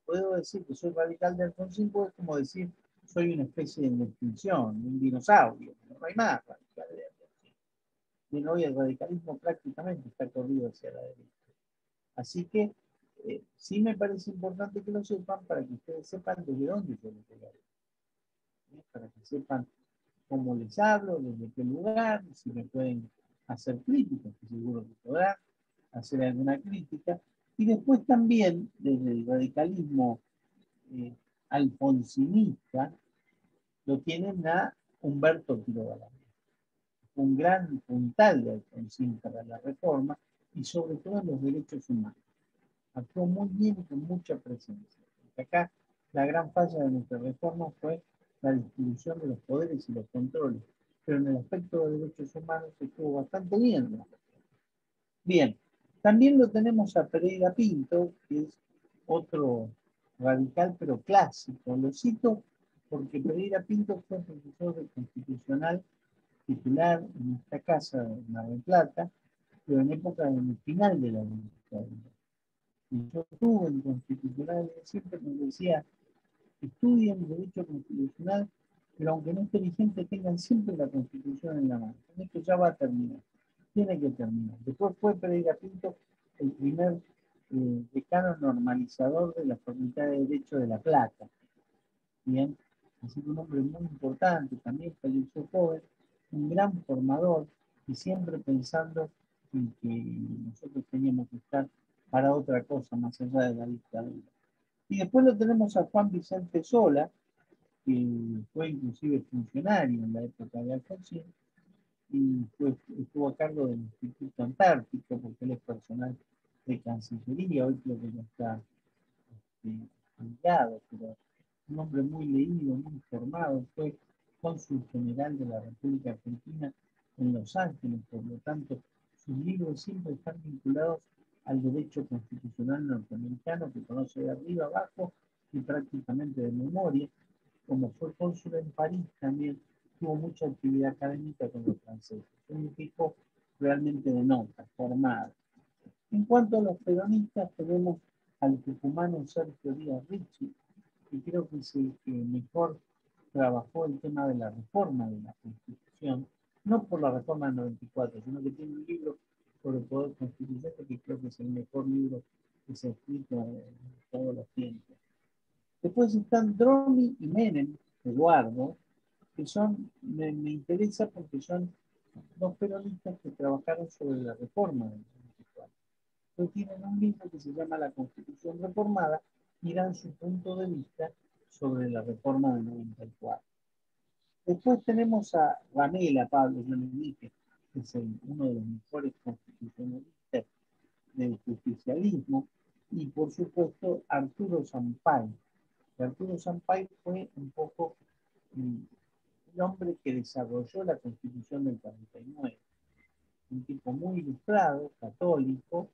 Puedo decir que soy radical de Alfonsín, pues como decir soy una especie de extinción, un dinosaurio, no hay más radical de Alfonsín. Y hoy el radicalismo prácticamente está corrido hacia la derecha. Así que sí me parece importante que lo sepan para que ustedes sepan desde dónde yo les voy a hablar. Para que sepan cómo les hablo, desde qué lugar, si me pueden hacer críticas, que seguro que podrán hacer alguna crítica. Y después también, desde el radicalismo alfonsinista, lo tienen a Humberto Quiroga Lavie, un gran puntal de Alfonsín para la reforma y sobre todo en los derechos humanos. Actuó muy bien y con mucha presencia. Porque acá la gran falla de nuestra reforma fue la distribución de los poderes y los controles, pero en el aspecto de derechos humanos estuvo bastante bien. Bien, también lo tenemos a Pereira Pinto, que es otro radical pero clásico. Lo cito porque Pereira Pinto fue profesor de constitucional titular en esta casa de Mar del Plata, pero en época del final de la dictadura. Y yo estuve en constitucional, siempre me decía, estudien derecho constitucional, pero aunque no esté vigente, tengan siempre la Constitución en la mano. Esto ya va a terminar, tiene que terminar. Después fue Pereira Pinto el primer decano normalizador de la Facultad de Derecho de La Plata. Bien, así que un hombre muy importante, también falleció joven, un gran formador y siempre pensando en que nosotros teníamos que estar para otra cosa más allá de la dictadura. Y después lo tenemos a Juan Vicente Sola, que fue inclusive funcionario en la época de Alfonsín, y estuvo a cargo del Instituto Antártico, porque él es personal de Cancillería, hoy creo que ya está jubilado, pero un hombre muy leído, muy formado, fue cónsul general de la República Argentina en Los Ángeles, por lo tanto, sus libros siempre están vinculados al derecho constitucional norteamericano, que conoce de arriba abajo y prácticamente de memoria. Como fue cónsul en París, también tuvo mucha actividad académica con los franceses. Un tipo realmente de nota, formado. En cuanto a los peronistas, tenemos al tucumano Sergio Díaz Ricci, que creo que es el que mejor trabajó el tema de la reforma de la Constitución, no por la reforma del 94, sino que tiene un libro sobre el poder constituyente que creo que es el mejor libro que se ha escrito en todos los tiempos. Después están Dromi y Menem, Eduardo, que me interesa porque son dos peronistas que trabajaron sobre la reforma del 94. Entonces tienen un libro que se llama La Constitución Reformada y dan su punto de vista sobre la reforma del 94. Después tenemos a Ramela, Pablo, yo les dije, que es uno de los mejores constitucionalistas del justicialismo, y por supuesto Arturo Sampay. Arturo Sampay fue un poco el hombre que desarrolló la Constitución del 49. Un tipo muy ilustrado, católico,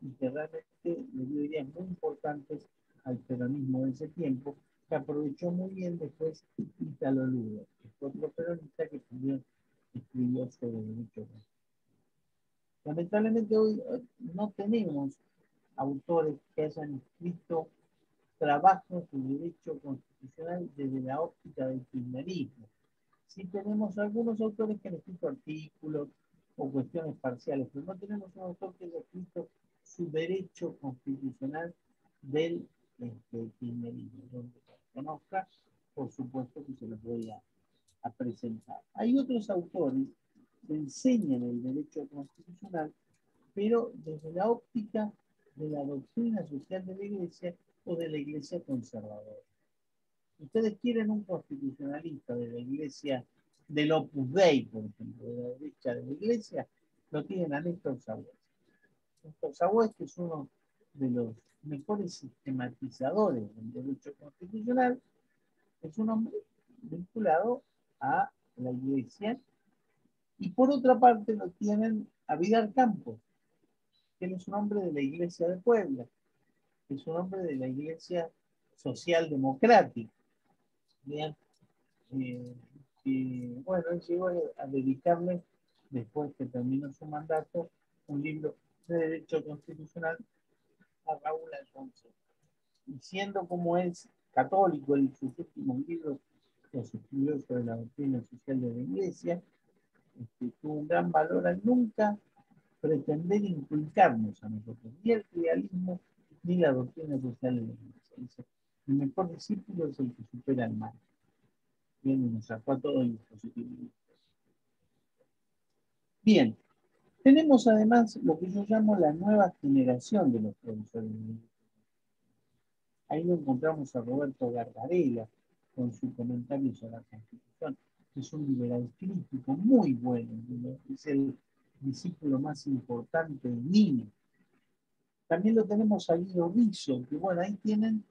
y que realmente le dio ideas muy importantes al peronismo de ese tiempo, que aprovechó muy bien después Italo Lugo, que fue otro peronista que también escribió sobre derecho. Lamentablemente hoy no tenemos autores que hayan escrito trabajos de derecho constitucional desde la óptica del kirchnerismo. Sí tenemos algunos autores que han escrito artículos o cuestiones parciales, pero no tenemos un autor que haya escrito su derecho constitucional del kirchnerismo. Donde lo conozca, por supuesto que se los voy a presentar. Hay otros autores que enseñan el derecho constitucional, pero desde la óptica de la doctrina social de la Iglesia o de la Iglesia conservadora. Ustedes quieren un constitucionalista de la Iglesia del Opus Dei, por ejemplo, de la derecha de la Iglesia, lo tienen a Néstor Sawez. Néstor Sawez, que es uno de los mejores sistematizadores del derecho constitucional, es un hombre vinculado a la Iglesia. Y por otra parte lo tienen a Vidal Campos, que él es un hombre de la Iglesia de Puebla, que es un hombre de la Iglesia socialdemocrática. Bien. Bueno, él llegó a dedicarle, después que terminó su mandato, un libro de derecho constitucional a Raúl Alfonso. Y siendo como es católico, en sus últimos libros los escribió sobre la doctrina social de la Iglesia, tuvo un gran valor al nunca pretender inculcarnos a nosotros ni el idealismo ni la doctrina social de la Iglesia. Dice, el mejor discípulo es el que supera el mal. Bien, y nos sacó a todos los positivistas. Bien, tenemos además lo que yo llamo la nueva generación de los profesores. Ahí lo encontramos a Roberto Gargarella con su comentario sobre la Constitución. Es un liberal crítico muy bueno, es el discípulo más importante de Nini. También lo tenemos a Guido Rizzo, que bueno, ahí tienen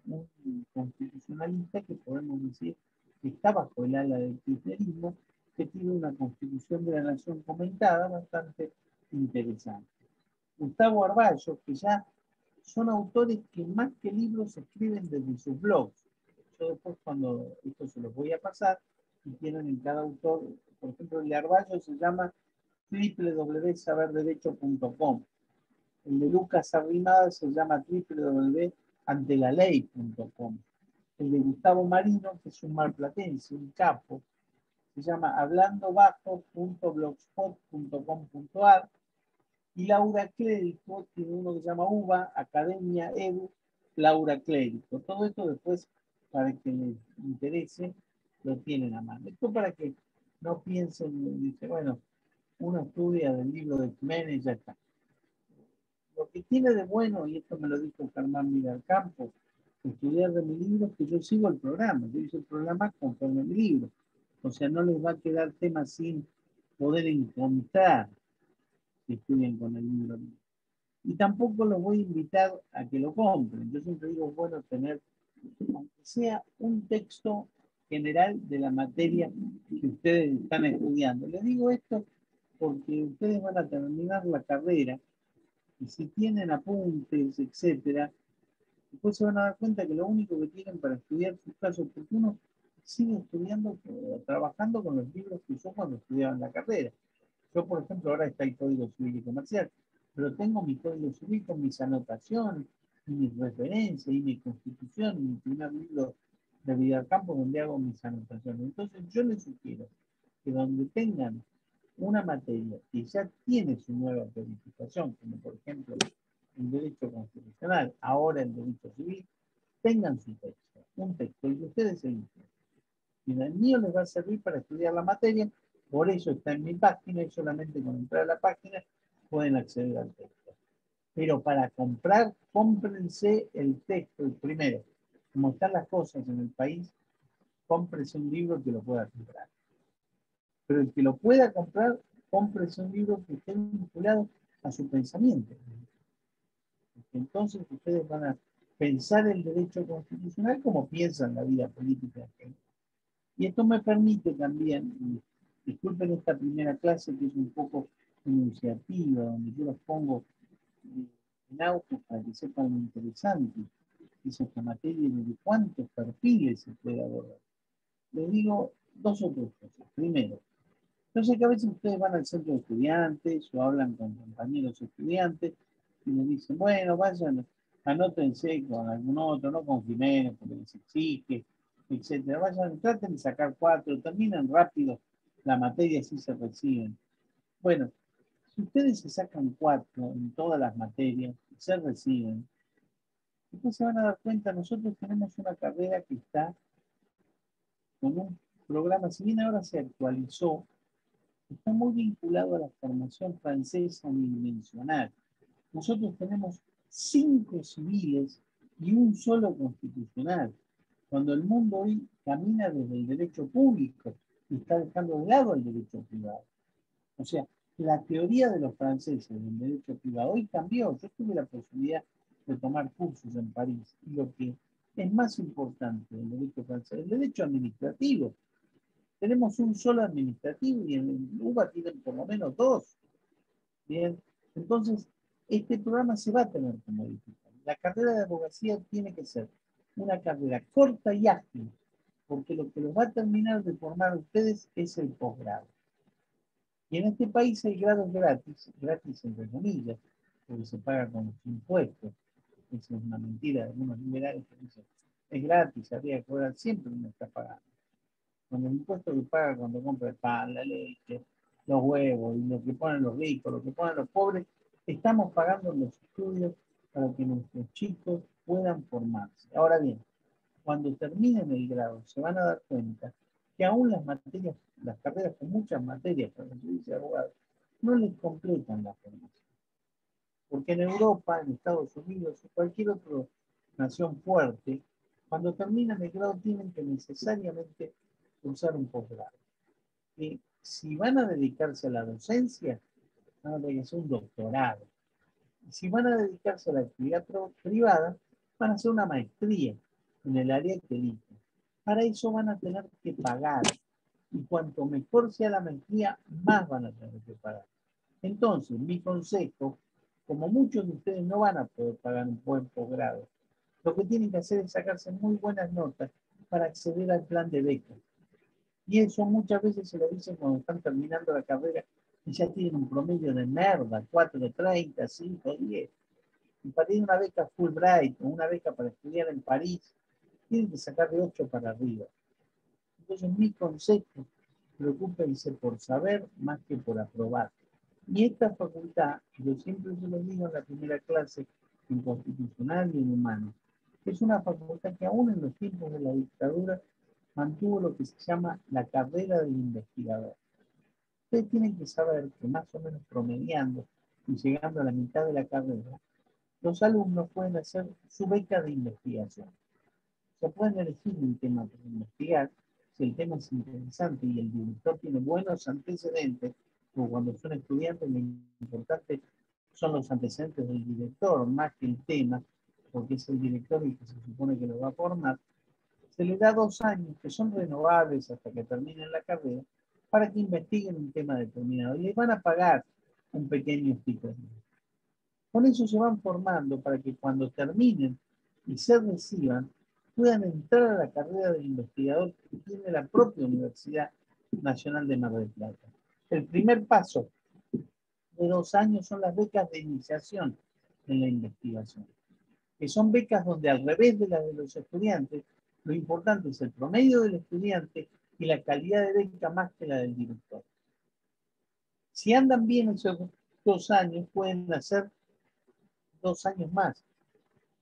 un constitucionalista que podemos decir que está bajo el ala del kirchnerismo, que tiene una constitución de la nación comentada bastante interesante. Gustavo Arballo, que ya son autores que más que libros escriben desde sus blogs. Yo después cuando esto se los voy a pasar, y tienen en cada autor, por ejemplo el de Arballo se llama www.saberderecho.com. El de Lucas Arrimada se llama www.antelaley.com. El de Gustavo Marino, que es un marplatense, un capo, se llama hablandobajo.blogspot.com.ar. Y Laura Clérico tiene uno que se llama UBA, Academia Edu, Laura Clérico. Todo esto después, para que les interese, lo tienen a mano. Esto para que no piensen, dice, bueno, uno estudia del libro de Jiménez y ya está. Lo que tiene de bueno, y esto me lo dijo Germán Villalcampo, estudiar de mi libro, es que yo sigo el programa. Yo hice el programa conforme a mi libro. O sea, no les va a quedar tema sin poder encontrar si estudian con el libro. Y tampoco los voy a invitar a que lo compren. Yo siempre digo, es bueno tener, aunque sea un texto general de la materia que ustedes están estudiando. Les digo esto porque ustedes van a terminar la carrera y si tienen apuntes, etcétera, después se van a dar cuenta que lo único que tienen para estudiar sus casos, porque uno sigue estudiando, trabajando con los libros que usó cuando estudiaban la carrera. Yo, por ejemplo, ahora está el Código Civil y Comercial, pero tengo mi Código Civil con mis anotaciones, y mis referencias, y mi Constitución, y mi primer libro de Villalcampo donde hago mis anotaciones. Entonces, yo les sugiero que donde tengan una materia que ya tiene su nueva codificación, como por ejemplo el derecho constitucional, ahora el derecho civil, tengan su texto, un texto, y ustedes eligen. Y el mío les va a servir para estudiar la materia, por eso está en mi página y solamente con entrar a la página pueden acceder al texto. Pero para comprar, cómprense el texto, el primero. Como están las cosas en el país, cómprense un libro que lo pueda comprar. Pero el que lo pueda comprar, cómprense un libro que esté vinculado a su pensamiento. Entonces ustedes van a pensar el derecho constitucional como piensan la vida política. Y esto me permite también, disculpen esta primera clase que es un poco enunciativa, donde yo los pongo en auto para que sepan lo interesante que es esta materia y de cuántos perfiles se puede abordar. Les digo dos o tres cosas. Primero, yo sé que a veces ustedes van al centro de estudiantes o hablan con compañeros estudiantes y les dicen, bueno, vayan, anótense con algún otro, no con Jiménez, porque les exige, etcétera. Vayan, traten de sacar 4, terminen rápido la materia si se reciben. Bueno, si ustedes se sacan 4 en todas las materias, se reciben, después se van a dar cuenta, nosotros tenemos una carrera que está con un programa, si bien ahora se actualizó, está muy vinculado a la formación francesa unidimensional. Nosotros tenemos 5 civiles y un solo constitucional. Cuando el mundo hoy camina desde el derecho público y está dejando de lado el derecho privado. O sea, la teoría de los franceses del derecho privado hoy cambió. Yo tuve la posibilidad de tomar cursos en París y lo que es más importante del derecho francés, el derecho administrativo. Tenemos un solo administrativo y en UBA tienen por lo menos 2. Bien, entonces este programa se va a tener que modificar. La carrera de abogacía tiene que ser una carrera corta y ágil, porque lo que los va a terminar de formar a ustedes es el posgrado. Y en este país hay grados gratis entre comillas, porque se paga con los impuestos. Esa es una mentira de algunos liberales que dicen, es gratis, habría que cobrar, siempre uno está pagando. Con el impuesto que paga cuando compra el pan, la leche, los huevos, y lo que ponen los ricos, lo que ponen los pobres, estamos pagando los estudios para que nuestros chicos puedan formarse. Ahora bien, cuando terminen el grado, se van a dar cuenta que aún las materias, las carreras con muchas materias, para recibirse de abogado, no les completan la formación. Porque en Europa, en Estados Unidos o cualquier otra nación fuerte, cuando terminan el grado tienen que necesariamente cursar un posgrado. Y si van a dedicarse a la docencia, van a tener que hacer un doctorado. Y si van a dedicarse a la actividad privada, van a hacer una maestría en el área que eligen. Para eso van a tener que pagar. Y cuanto mejor sea la maestría, más van a tener que pagar. Entonces, mi consejo, como muchos de ustedes no van a poder pagar un buen posgrado, lo que tienen que hacer es sacarse muy buenas notas para acceder al plan de becas. Y eso muchas veces se lo dicen cuando están terminando la carrera y ya tienen un promedio de merda, 4.30, 5.10. Y para ir a una beca Fulbright o una beca para estudiar en París, tienen que sacar de 8 para arriba. Entonces mi consejo, preocúpense por saber más que por aprobar. Y esta facultad, yo siempre se lo digo en la primera clase, en constitucional y en humano, es una facultad que aún en los tiempos de la dictadura mantuvo lo que se llama la carrera del investigador. Ustedes tienen que saber que más o menos promediando y llegando a la mitad de la carrera, los alumnos pueden hacer su beca de investigación. Se pueden elegir un tema para investigar, si el tema es interesante y el director tiene buenos antecedentes, como cuando son estudiantes, lo importante son los antecedentes del director, más que el tema, porque es el director el que se supone que lo va a formar. Se les da 2 años, que son renovables hasta que terminen la carrera, para que investiguen un tema determinado. Y les van a pagar un pequeño stipendio. Con eso se van formando para que cuando terminen y se reciban, puedan entrar a la carrera de investigador que tiene la propia Universidad Nacional de Mar del Plata. El primer paso de 2 años son las becas de iniciación en la investigación, que son becas donde, al revés de las de los estudiantes, lo importante es el promedio del estudiante y la calidad de beca más que la del director. Si andan bien esos 2 años, pueden hacer 2 años más,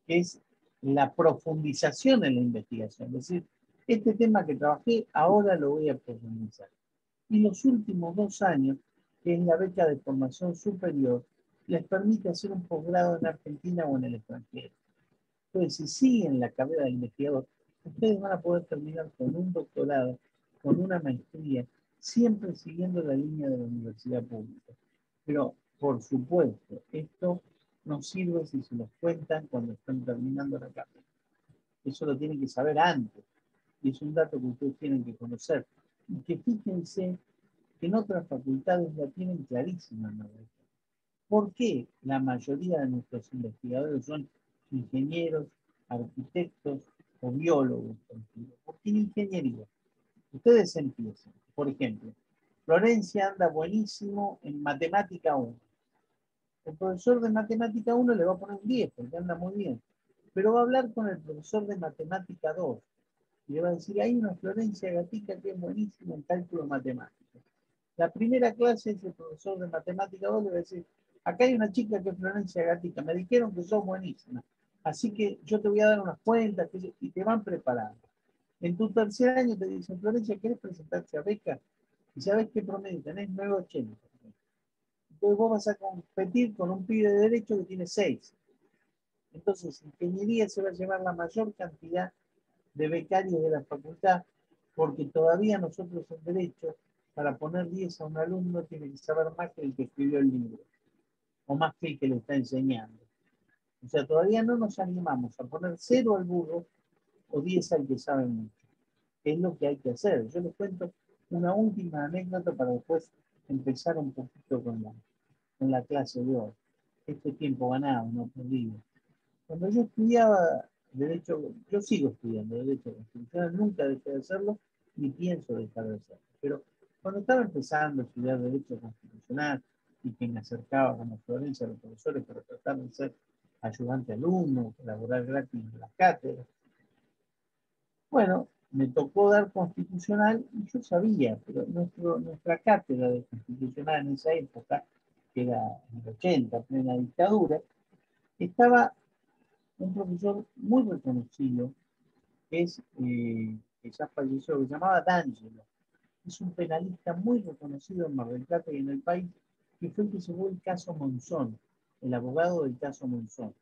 que es la profundización en la investigación. Es decir, este tema que trabajé, ahora lo voy a profundizar. Y los últimos 2 años, que es la beca de formación superior, les permite hacer un posgrado en Argentina o en el extranjero. Entonces, si siguen la carrera de investigador, ustedes van a poder terminar con un doctorado, con una maestría, siempre siguiendo la línea de la universidad pública. Pero, por supuesto, esto no sirve si se los cuentan cuando están terminando la carrera. Eso lo tienen que saber antes. Y es un dato que ustedes tienen que conocer. Y que fíjense que en otras facultades la tienen clarísima, ¿no? ¿Por qué la mayoría de nuestros investigadores son ingenieros, arquitectos o biólogos? ¿Por qué en ingeniería? Ustedes empiezan. Por ejemplo, Florencia anda buenísimo en matemática 1. El profesor de matemática 1 le va a poner un 10 porque anda muy bien. Pero va a hablar con el profesor de matemática 2 y le va a decir, hay una Florencia Gatica que es buenísima en cálculo matemático. La primera clase, ese profesor de matemática 2 le va a decir, acá hay una chica que es Florencia Gatica, me dijeron que sos buenísima, así que yo te voy a dar unas cuentas y te van preparando. En tu tercer año te dicen, Florencia, ¿querés presentarte a beca? Y sabes qué promedio tenés, 9,80. Entonces vos vas a competir con un pibe de derecho que tiene 6. Entonces, ingeniería se va a llevar la mayor cantidad de becarios de la facultad, porque todavía nosotros en derecho, para poner 10 a un alumno, tiene que saber más que el que escribió el libro, o más que el que le está enseñando. O sea, todavía no nos animamos a poner 0 al burro o 10 al que sabe mucho. Es lo que hay que hacer. Yo les cuento una última anécdota para después empezar un poquito con la clase de hoy. Este tiempo ganado, no perdido. Cuando yo estudiaba Derecho, yo sigo estudiando Derecho Constitucional, nunca dejé de hacerlo, ni pienso dejar de hacerlo. Pero cuando estaba empezando a estudiar Derecho Constitucional y que me acercaba como Florencia a los profesores para tratar de ser ayudante alumno, colaborar gratis en las cátedras, bueno, me tocó dar Constitucional y yo sabía, pero nuestra cátedra de Constitucional en esa época, que era en el 80, plena dictadura, estaba un profesor muy reconocido, que ya falleció, que se llamaba D'Angelo. Es un penalista muy reconocido en Mar del Plata y en el país, que fue el que llevó el caso Monzón, el abogado del caso Monzón.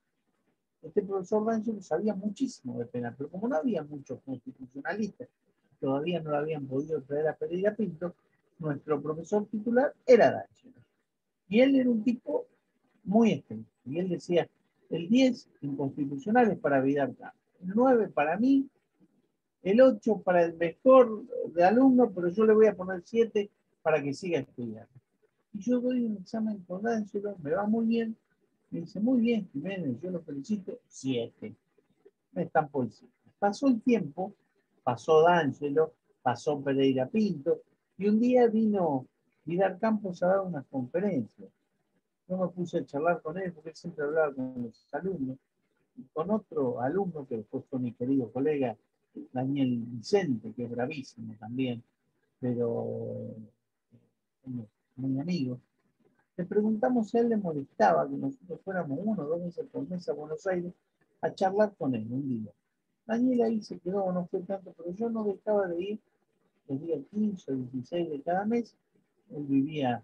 Este profesor D'Angelo sabía muchísimo de penal, pero como no había muchos constitucionalistas, todavía no lo habían podido traer a Pereira Pinto, nuestro profesor titular era D'Angelo. Y él era un tipo muy estricto. Y él decía, el 10 en constitucional es para Vidal Campos, el 9 para mí, el 8 para el mejor de alumno, pero yo le voy a poner 7 para que siga estudiando. Y yo doy un examen con D'Angelo, me va muy bien, me dice, muy bien, Jiménez, yo lo felicito, 7. Me estampó el 7. Pasó el tiempo, pasó D'Angelo, pasó Pereira Pinto, y un día vino Vidal Campos a dar unas conferencias. Yo me puse a charlar con él porque él siempre hablaba con los alumnos. Y con otro alumno que después fue mi querido colega Daniel Vicente, que es bravísimo también, pero muy amigo. Le preguntamos si a él le molestaba que nosotros fuéramos 1 o 2 veces por mes a Buenos Aires a charlar con él un día. Daniel ahí se quedó, no fue tanto, pero yo no dejaba de ir los días 15 o 16 de cada mes. Él vivía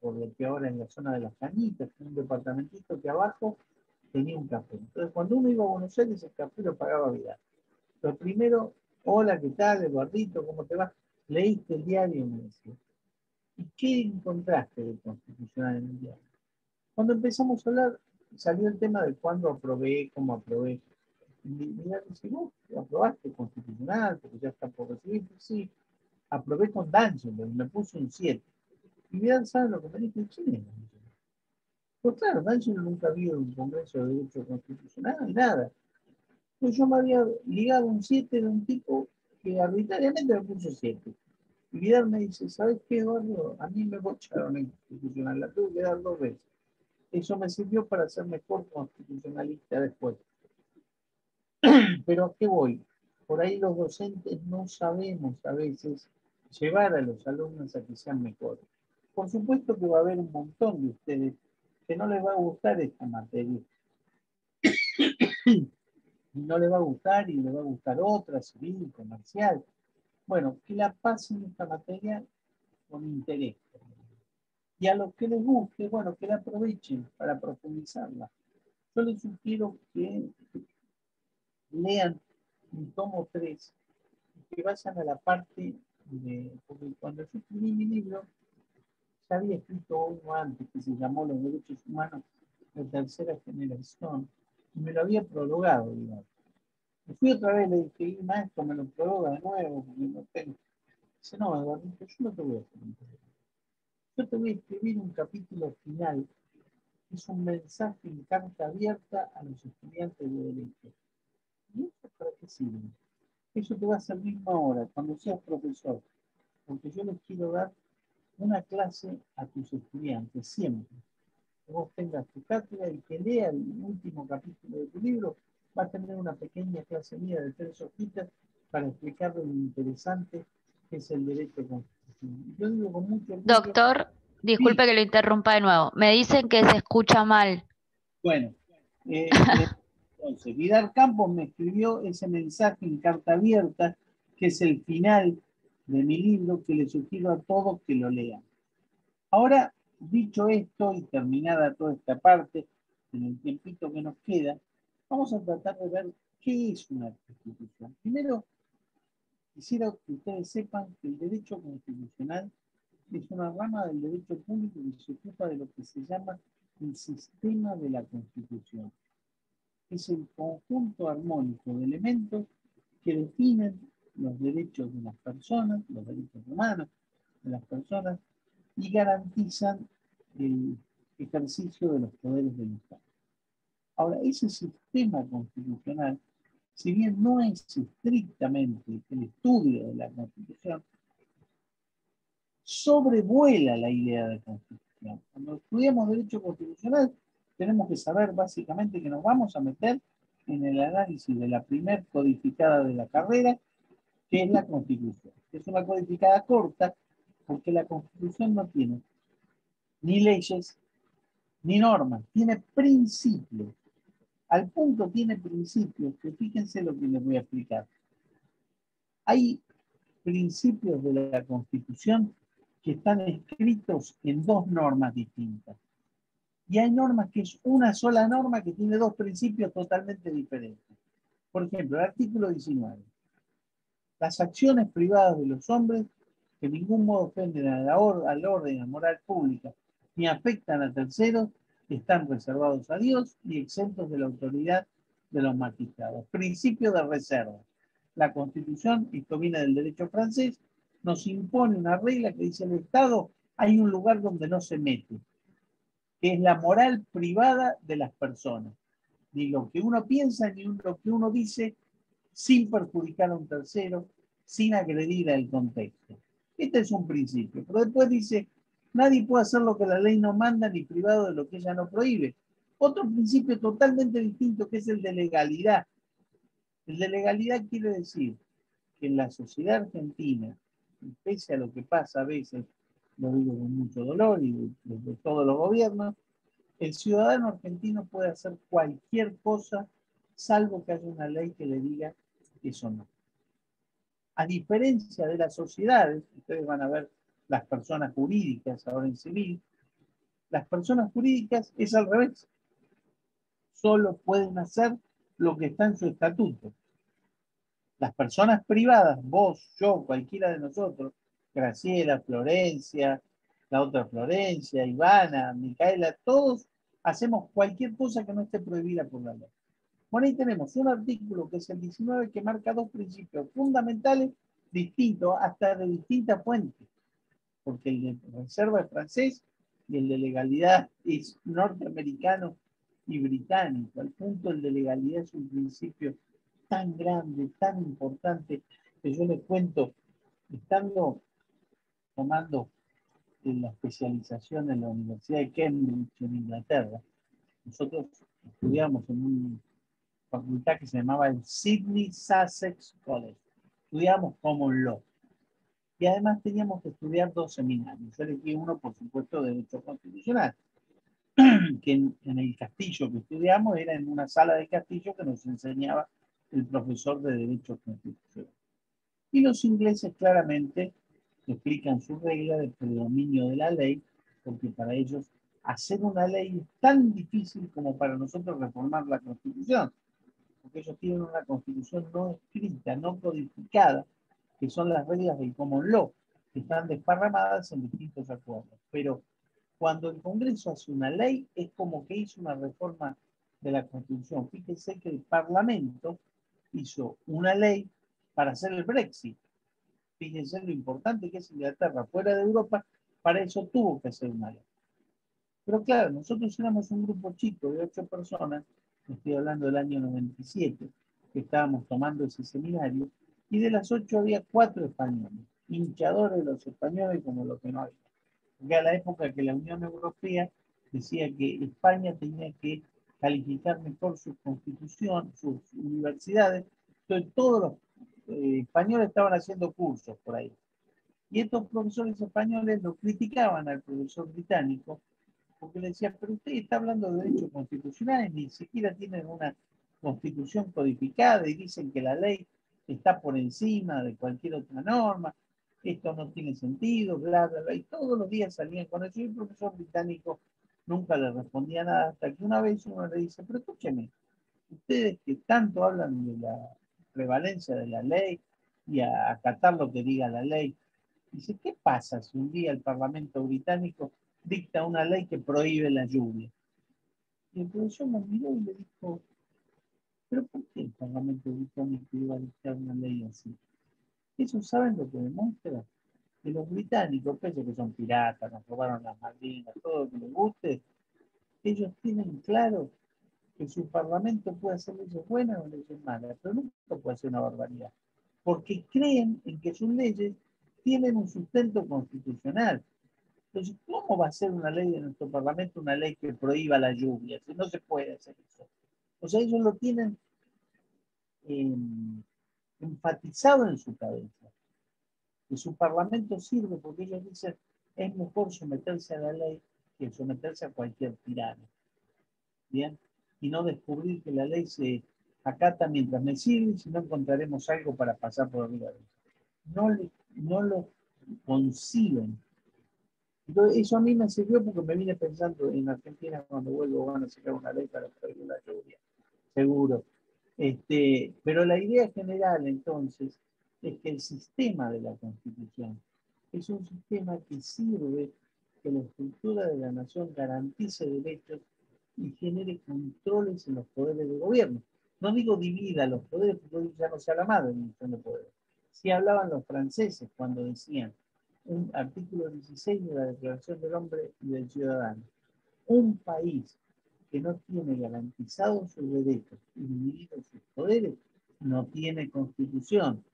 por lo que ahora en la zona de Las Cañitas, un departamentito que abajo tenía un café. Entonces, cuando uno iba a Buenos Aires, el café lo pagaba Vidal. Lo primero, hola, ¿qué tal, Eduardito? ¿Cómo te va? ¿Leíste el diario? Me decía. ¿Y qué encontraste de constitucional en el diario? Cuando empezamos a hablar, salió el tema de cuándo aprobé, cómo aprobé. Y Vidal dice, ¿vos aprobaste constitucional? Porque ya está por recibir. Sí, aprobé con D'Angelo, me puso un 7. Y Vidal sabe lo que me dijo, ¿quién es D'Angelo? Pues claro, D'Angelo nunca había un congreso de derecho constitucional, nada. Pues yo me había ligado un 7 de un tipo que arbitrariamente me puso 7. Y Vidal me dice, ¿sabes qué, Eduardo? A mí me bocharon en constitucional, la tuve que dar 2 veces. Eso me sirvió para ser mejor constitucionalista después. Pero ¿a qué voy? Por ahí los docentes no sabemos a veces llevar a los alumnos a que sean mejores. Por supuesto que va a haber un montón de ustedes que no les va a gustar esta materia. Y no les va a gustar y les va a gustar otra, civil, comercial. Bueno, que la pasen esta materia con interés. Y a los que les guste, bueno, que la aprovechen para profundizarla. Yo les sugiero que lean un tomo 3, que vayan a la parte de, porque cuando yo escribí mi libro, ya había escrito uno antes que se llamó Los Derechos Humanos de Tercera Generación, y me lo había prologado, digamos. Me fui otra vez, le dije, maestro, me lo prologa de nuevo, porque no tengo. Dice, no, Eduardo, yo no te voy a hacer un prologo. Yo te voy a escribir un capítulo final, que es un mensaje en carta abierta a los estudiantes de Derecho. ¿Y eso para qué sirve? Eso te va a servir ahora, cuando seas profesor, porque yo les quiero dar una clase a tus estudiantes, siempre. Que vos tengas tu cátedra y que lea el último capítulo de tu libro, va a tener una pequeña clase mía de 3 hojitas para explicarle lo interesante que es el derecho constitucional. Yo digo con mucho orgullo. Doctor, disculpe Sí. que lo interrumpa de nuevo. Me dicen que se escucha mal. Bueno, entonces, Vidal Campos me escribió ese mensaje en carta abierta, que es el final de mi libro, que le sugiero a todos que lo lean. Ahora, dicho esto y terminada toda esta parte, en el tiempito que nos queda, vamos a tratar de ver qué es una constitución. Primero, quisiera que ustedes sepan que el derecho constitucional es una rama del derecho público que se ocupa de lo que se llama el sistema de la Constitución. Es el conjunto armónico de elementos que definen los derechos de las personas, los derechos humanos de las personas, y garantizan el ejercicio de los poderes del Estado. Ahora, ese sistema constitucional, si bien no es estrictamente el estudio de la Constitución, sobrevuela la idea de Constitución. Cuando estudiamos derecho constitucional, tenemos que saber básicamente que nos vamos a meter en el análisis de la primer codificada de la carrera, que es la Constitución. Es una codificada corta, porque la Constitución no tiene ni leyes, ni normas, tiene principios. Al punto tiene principios, que fíjense lo que les voy a explicar. Hay principios de la Constitución que están escritos en 2 normas distintas. Y hay normas que es una sola norma que tiene 2 principios totalmente diferentes. Por ejemplo, el artículo 19. Las acciones privadas de los hombres que de ningún modo ofenden al orden, a la moral pública, ni afectan a terceros, están reservados a Dios y exentos de la autoridad de los magistrados. Principio de reserva. La Constitución, esto viene del derecho francés, nos impone una regla que dice: el Estado hay un lugar donde no se mete, que es la moral privada de las personas. Ni lo que uno piensa, ni lo que uno dice, sin perjudicar a un tercero, sin agredir al contexto. Este es un principio. Pero después dice: nadie puede hacer lo que la ley no manda, ni privado de lo que ella no prohíbe. Otro principio totalmente distinto, que es el de legalidad. El de legalidad quiere decir que en la sociedad argentina, pese a lo que pasa a veces, lo digo con mucho dolor y de todos los gobiernos, el ciudadano argentino puede hacer cualquier cosa salvo que haya una ley que le diga eso no. A diferencia de las sociedades, ustedes van a ver las personas jurídicas ahora en civil, las personas jurídicas es al revés. solo pueden hacer lo que está en su estatuto. Las personas privadas, vos, yo, cualquiera de nosotros, Graciela, Florencia, la otra Florencia, Ivana, Micaela, todos hacemos cualquier cosa que no esté prohibida por la ley. Bueno, ahí tenemos un artículo que es el 19 que marca dos principios fundamentales distintos, hasta de distintas fuentes, porque el de reserva es francés y el de legalidad es norteamericano y británico. Al punto el de legalidad es un principio tan grande, tan importante, que yo les cuento, estando tomando la especialización en la Universidad de Cambridge en Inglaterra, nosotros estudiamos en una facultad que se llamaba el Sidney Sussex College. Estudiamos Common Law. Y además teníamos que estudiar dos seminarios. Yo elegí uno, por supuesto, de Derecho Constitucional, que en el castillo que estudiamos era en una sala de castillo que nos enseñaba el profesor de Derecho Constitucional. Y los ingleses claramente explican su regla del predominio de la ley, porque para ellos hacer una ley es tan difícil como para nosotros reformar la Constitución, porque ellos tienen una Constitución no escrita, no codificada, que son las reglas del Common Law, que están desparramadas en distintos acuerdos. Pero cuando el Congreso hace una ley, es como que hizo una reforma de la Constitución. Fíjense que el Parlamento hizo una ley para hacer el Brexit. Fíjense lo importante que es Inglaterra fuera de Europa, para eso tuvo que hacer una ley. Pero claro, nosotros éramos un grupo chico de 8 personas, estoy hablando del año 97, que estábamos tomando ese seminario, y de las 8 había 4 españoles, hinchadores de los españoles como lo que no había. Porque a la época que la Unión Europea decía que España tenía que calificar mejor su constitución, sus universidades, entonces todos los españoles estaban haciendo cursos por ahí. Y estos profesores españoles lo criticaban al profesor británico, porque le decían, pero usted está hablando de derechos constitucionales, ni siquiera tienen una constitución codificada y dicen que la ley está por encima de cualquier otra norma, esto no tiene sentido, bla, bla, bla, y todos los días salían con eso, y el profesor británico nunca le respondía nada, hasta que una vez uno le dice, pero escúcheme, ustedes que tanto hablan de la prevalencia de la ley y a acatar lo que diga la ley, dice, ¿qué pasa si un día el Parlamento británico dicta una ley que prohíbe la lluvia? Y el profesor me miró y le dijo, ¿pero por qué el Parlamento británico iba a dictar una ley así? ¿Eso saben lo que demuestra? Que los británicos, pese a que son piratas, nos robaron las Malvinas, todo lo que les guste, ellos tienen claro que su Parlamento puede hacer leyes buenas o leyes malas, pero nunca puede hacer una barbaridad, porque creen en que sus leyes tienen un sustento constitucional. Entonces, ¿cómo va a ser una ley de nuestro Parlamento una ley que prohíba la lluvia? Si no se puede hacer eso. O sea, ellos lo tienen enfatizado en su cabeza. Que su Parlamento sirve porque ellos dicen, es mejor someterse a la ley que someterse a cualquier tirano. ¿Bien? Y no descubrir que la ley se acata mientras me sirve, si no encontraremos algo para pasar por arriba de eso. No lo conciben. Entonces, eso a mí me sirvió porque me vine pensando en Argentina cuando vuelvo van a sacar una ley para prohibir la lluvia, seguro. Pero la idea general entonces es que el sistema de la Constitución es un sistema que sirve que la estructura de la nación garantice derechos y genere controles en los poderes de gobierno. No digo divida los poderes, porque hoy ya no se habla más de división de poderes. Sí hablaban los franceses cuando decían, un artículo 16 de la Declaración del Hombre y del Ciudadano, un país que no tiene garantizados sus derechos y divididos sus poderes, no tiene constitución,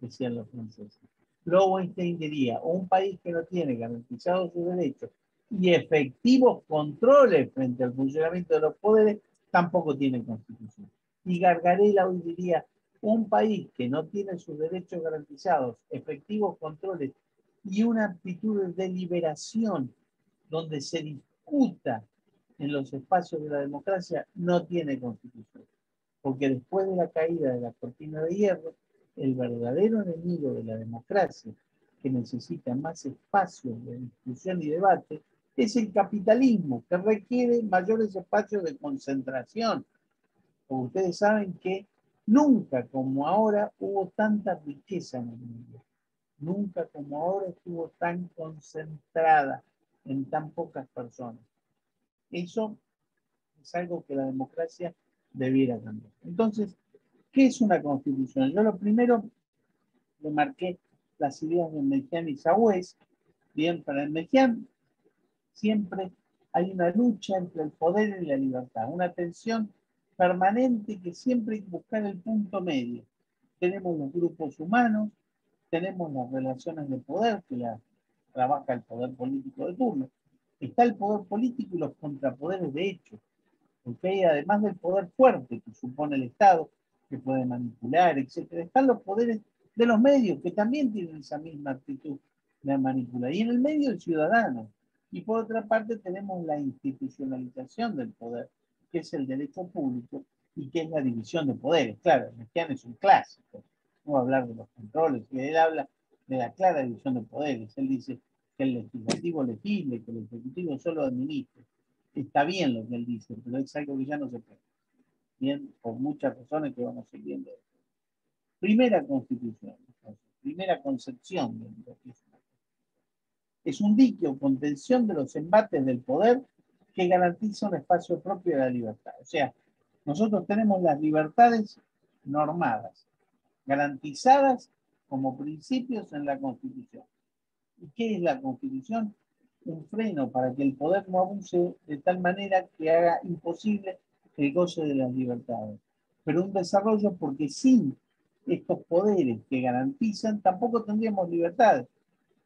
decían los franceses. Lowenstein diría, un país que no tiene garantizados sus derechos y efectivos controles frente al funcionamiento de los poderes, tampoco tiene constitución. Y Gargarella hoy diría, un país que no tiene sus derechos garantizados, efectivos controles y una actitud de deliberación donde se discuta en los espacios de la democracia, no tiene constitución. Porque después de la caída de la cortina de hierro, el verdadero enemigo de la democracia, que necesita más espacios de discusión y debate, es el capitalismo, que requiere mayores espacios de concentración, Porque ustedes saben que nunca como ahora hubo tanta riqueza en el mundo. Nunca como ahora estuvo tan concentrada en tan pocas personas. Eso es algo que la democracia debiera cambiar. Entonces, ¿qué es una constitución? Yo lo primero le marqué las ideas de Meján y Sagüez. Bien, para el Meján siempre hay una lucha entre el poder y la libertad, una tensión permanente que siempre hay que buscar el punto medio. Tenemos los grupos humanos, tenemos las relaciones de poder que la trabaja el poder político de turno. Está el poder político y los contrapoderes de hecho, porque hay, además del poder fuerte que supone el Estado, que puede manipular, etc., están los poderes de los medios, que también tienen esa misma actitud de manipular. Y en el medio el ciudadano. Y por otra parte tenemos la institucionalización del poder, que es el derecho público y que es la división de poderes. Claro, Meján es un clásico. No va a hablar de los controles, que él habla de la clara división de poderes. Él dice que el legislativo legisle, que el ejecutivo solo administre. Está bien lo que él dice, pero es algo que ya no se puede. Bien, por muchas razones que vamos siguiendo. Primera constitución, entonces, primera concepción de lo que es una constitución. Es un dique o contención de los embates del poder que garantiza un espacio propio de la libertad. O sea, nosotros tenemos las libertades normadas, garantizadas como principios en la Constitución. ¿Y qué es la Constitución? Un freno para que el poder no abuse de tal manera que haga imposible el goce de las libertades. Pero un desarrollo porque sin estos poderes que garantizan tampoco tendríamos libertades.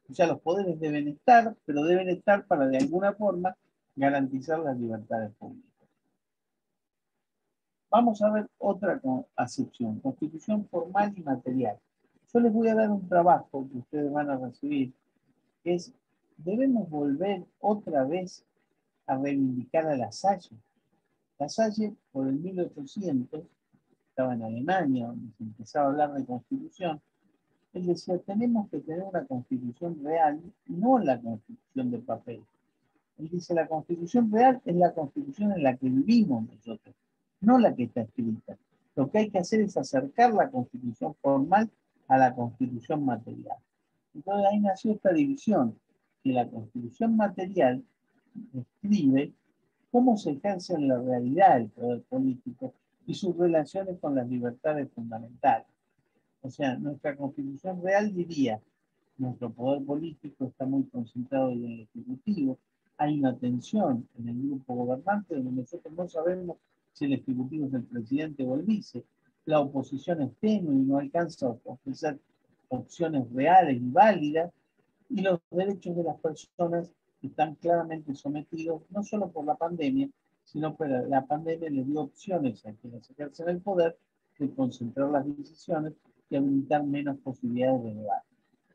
O sea, los poderes deben estar, pero deben estar para de alguna forma garantizar las libertades públicas. Vamos a ver otra acepción, constitución formal y material. Yo les voy a dar un trabajo que ustedes van a recibir, que es, debemos volver otra vez a reivindicar a La Salle. La Salle, por el 1800, estaba en Alemania, donde se empezaba a hablar de constitución. Él decía, tenemos que tener una constitución real, no la constitución de papel. Él dice, la constitución real es la constitución en la que vivimos nosotros, no la que está escrita. Lo que hay que hacer es acercar la constitución formal a la constitución material. Entonces ahí nació esta división, que la constitución material describe cómo se ejerce en la realidad el poder político y sus relaciones con las libertades fundamentales. O sea, nuestra constitución real diría, nuestro poder político está muy concentrado en el Ejecutivo, hay una tensión en el grupo gobernante donde nosotros no sabemos si el Ejecutivo es el presidente o el vice, la oposición es tenue y no alcanza a ofrecer opciones reales y válidas, y los derechos de las personas están claramente sometidos, no solo por la pandemia, sino porque la pandemia le dio opciones a quienes ejercen el poder de concentrar las decisiones y habilitar menos posibilidades de debate.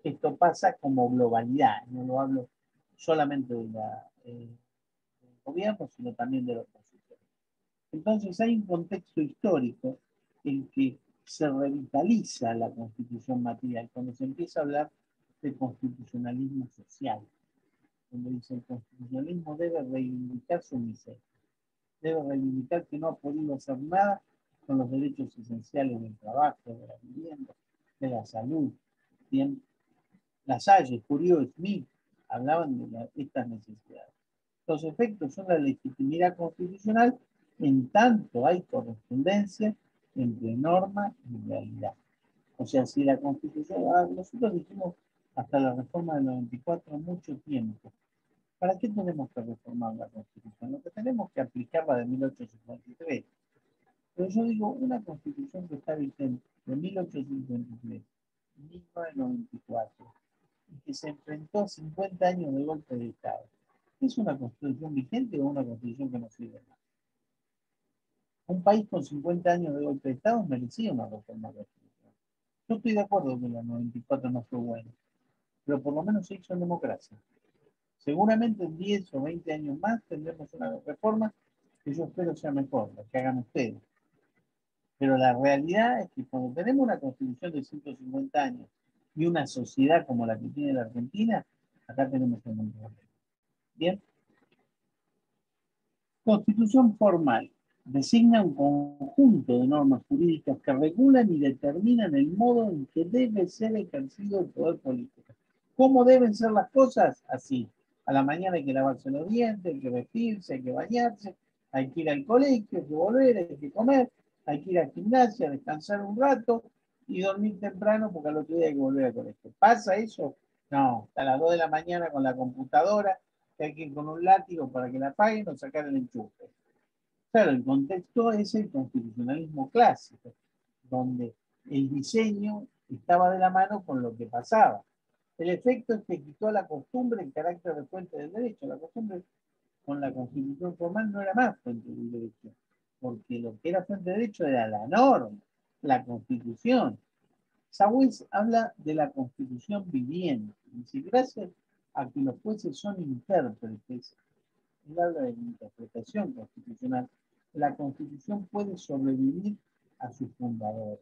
Esto pasa como globalidad, no lo hablo solamente del gobierno, sino también de la oposición. Entonces hay un contexto histórico en que se revitaliza la constitución material, cuando se empieza a hablar de constitucionalismo social, donde dice el constitucionalismo debe reivindicar su miseria, debe reivindicar que no ha podido hacer nada con los derechos esenciales del trabajo, de la vivienda, de la salud. Bien, La Salle, Fourier y Smith hablaban de estas necesidades. Los efectos son la legitimidad constitucional en tanto hay correspondencia entre norma y realidad. O sea, si la Constitución, nosotros dijimos hasta la reforma del 94 mucho tiempo. ¿Para qué tenemos que reformar la Constitución? Lo que tenemos que aplicarla de 1853. Pero yo digo, una Constitución que está vigente de 1853, 1994, y que se enfrentó a 50 años de golpe de Estado, ¿es una Constitución vigente o una Constitución que no sirve más? Un país con 50 años de golpe de Estado merecía una reforma constitucional. Yo estoy de acuerdo que la 94 no fue buena, pero por lo menos se hizo en democracia. Seguramente en 10 o 20 años más tendremos una reforma que yo espero sea mejor, la que hagan ustedes. Pero la realidad es que cuando tenemos una constitución de 150 años y una sociedad como la que tiene la Argentina, acá tenemos un problema. Bien. Constitución formal. designa un conjunto de normas jurídicas que regulan y determinan el modo en que debe ser ejercido el poder político. ¿Cómo deben ser las cosas? Así. A la mañana hay que lavarse los dientes, hay que vestirse, hay que bañarse, hay que ir al colegio, hay que volver, hay que comer, hay que ir a gimnasia, descansar un rato y dormir temprano porque al otro día hay que volver al colegio. ¿Pasa eso? No, a las 2 de la mañana con la computadora, que hay que ir con un látigo para que la paguen o sacar el enchufe. Claro, el contexto es el constitucionalismo clásico, donde el diseño estaba de la mano con lo que pasaba. El efecto es que quitó la costumbre en carácter de fuente del derecho. La costumbre con la constitución formal no era más fuente del derecho, porque lo que era fuente de derecho era la norma, la constitución. Sawis habla de la constitución viviente. Dice, gracias a que los jueces son intérpretes, él habla de la interpretación constitucional, la constitución puede sobrevivir a sus fundadores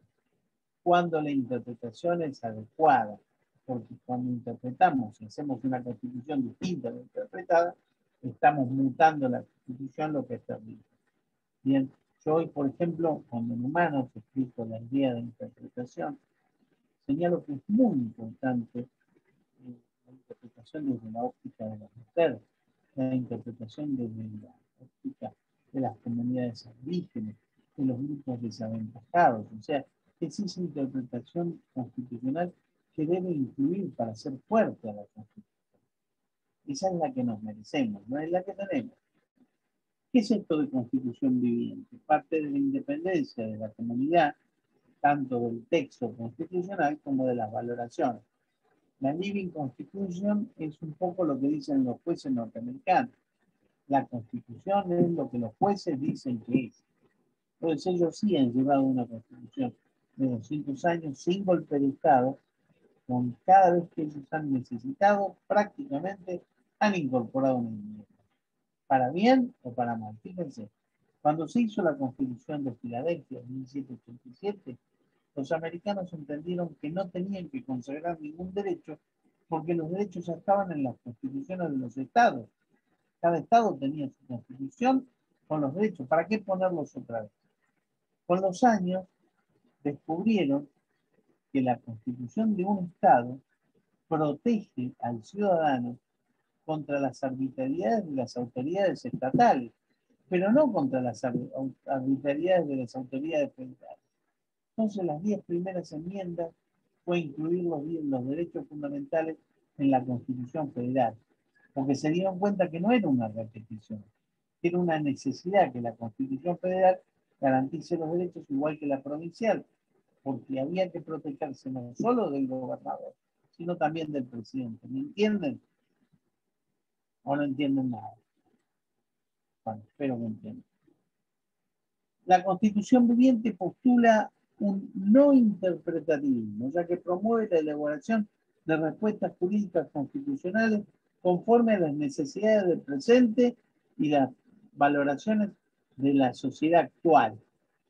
cuando la interpretación es adecuada, porque cuando interpretamos y hacemos una constitución distinta a la interpretada, estamos mutando la constitución, lo que es terrible. Bien, yo hoy, por ejemplo, cuando en Humanos explico la idea de interpretación, señalo que es muy importante la interpretación desde la óptica de la mujer, la interpretación desde la óptica de las comunidades aborígenes, de los grupos desaventajados. O sea, es esa interpretación constitucional que debe incluir para ser fuerte a la Constitución. Esa es la que nos merecemos, no es la que tenemos. ¿Qué es esto de constitución viviente? Parte de la independencia de la comunidad, tanto del texto constitucional como de las valoraciones. La Living Constitution es un poco lo que dicen los jueces norteamericanos. La Constitución es lo que los jueces dicen que es. Entonces ellos sí han llevado una Constitución de 200 años sin golpe de Estado, con cada vez que ellos han necesitado, prácticamente han incorporado una enmienda. Para bien o para mal. Fíjense, cuando se hizo la Constitución de Filadelfia en 1787, los americanos entendieron que no tenían que consagrar ningún derecho porque los derechos ya estaban en las constituciones de los estados. Cada estado tenía su constitución con los derechos. ¿Para qué ponerlos otra vez? Con los años descubrieron que la constitución de un estado protege al ciudadano contra las arbitrariedades de las autoridades estatales, pero no contra las arbitrariedades de las autoridades federales. Entonces, las 10 primeras enmiendas fue incluir los derechos fundamentales en la Constitución Federal, porque se dieron cuenta que no era una repetición, era una necesidad que la Constitución Federal garantice los derechos igual que la provincial, porque había que protegerse no solo del gobernador, sino también del presidente. ¿Me entienden? ¿O no entienden nada? Bueno, espero que entiendan. La Constitución viviente postula un no interpretativismo, ya que promueve la elaboración de respuestas jurídicas constitucionales conforme a las necesidades del presente y las valoraciones de la sociedad actual.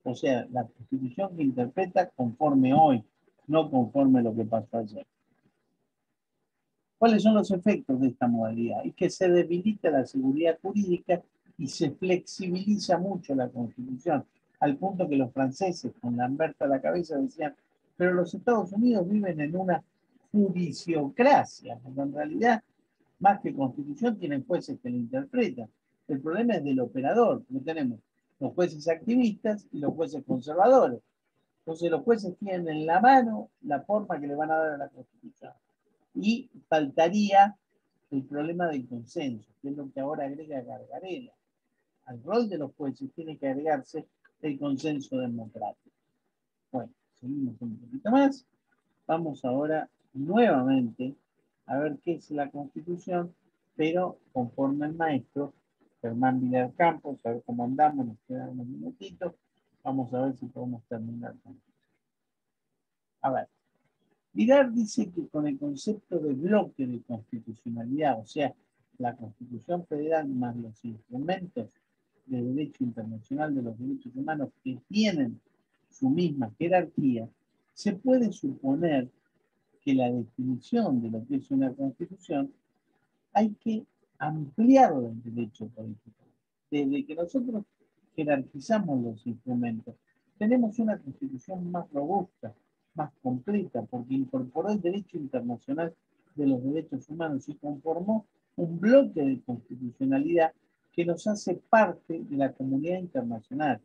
O sea, la Constitución que interpreta conforme hoy, no conforme lo que pasó ayer. ¿Cuáles son los efectos de esta modalidad? Es que se debilita la seguridad jurídica y se flexibiliza mucho la Constitución, al punto que los franceses, con Lambert a la cabeza, decían, pero los Estados Unidos viven en una judiciocracia, porque en realidad, más que Constitución, tienen jueces que la interpretan. El problema es del operador, porque tenemos los jueces activistas y los jueces conservadores. Entonces los jueces tienen en la mano la forma que le van a dar a la Constitución. Y faltaría el problema del consenso, que es lo que ahora agrega Gargarella. Al rol de los jueces tiene que agregarse el consenso democrático. Bueno, seguimos un poquito más. Vamos ahora nuevamente a ver qué es la Constitución, pero conforme el maestro Germán Villar Campos, a ver cómo andamos, nos quedan unos minutitos. Vamos a ver si podemos terminar con esto. A ver. Villar dice que con el concepto de bloque de constitucionalidad, o sea, la Constitución Federal más los instrumentos de derecho internacional de los derechos humanos que tienen su misma jerarquía, se puede suponer que la definición de lo que es una Constitución hay que ampliarlo en derecho político. Desde que nosotros jerarquizamos los instrumentos. Tenemos una constitución más robusta, más completa, porque incorporó el derecho internacional de los derechos humanos y conformó un bloque de constitucionalidad que nos hace parte de la comunidad internacional.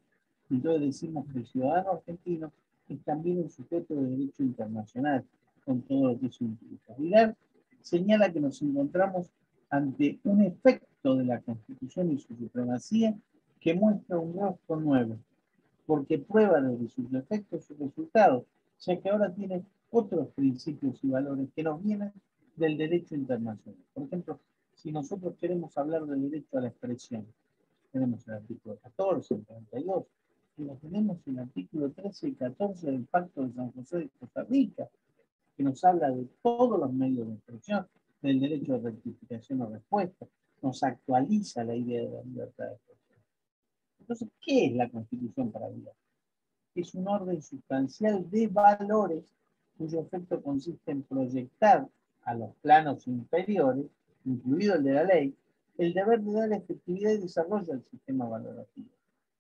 Entonces decimos que el ciudadano argentino es también un sujeto de derecho internacional, con todo lo que eso implica. Vidal señala que nos encontramos ante un efecto de la Constitución y su supremacía que muestra un rostro nuevo, porque prueba desde sus efectos sus resultados, ya que ahora tiene otros principios y valores que nos vienen del derecho internacional. Por ejemplo, si nosotros queremos hablar del derecho a la expresión, tenemos el artículo 14, el 32, y lo tenemos en el artículo 13 y 14 del Pacto de San José de Costa Rica, que nos habla de todos los medios de expresión, del derecho de rectificación o respuesta, nos actualiza la idea de la libertad de expresión. Entonces, ¿qué es la Constitución para Vidal? Es un orden sustancial de valores cuyo efecto consiste en proyectar a los planos inferiores, incluido el de la ley, el deber de dar efectividad y desarrollo al sistema valorativo.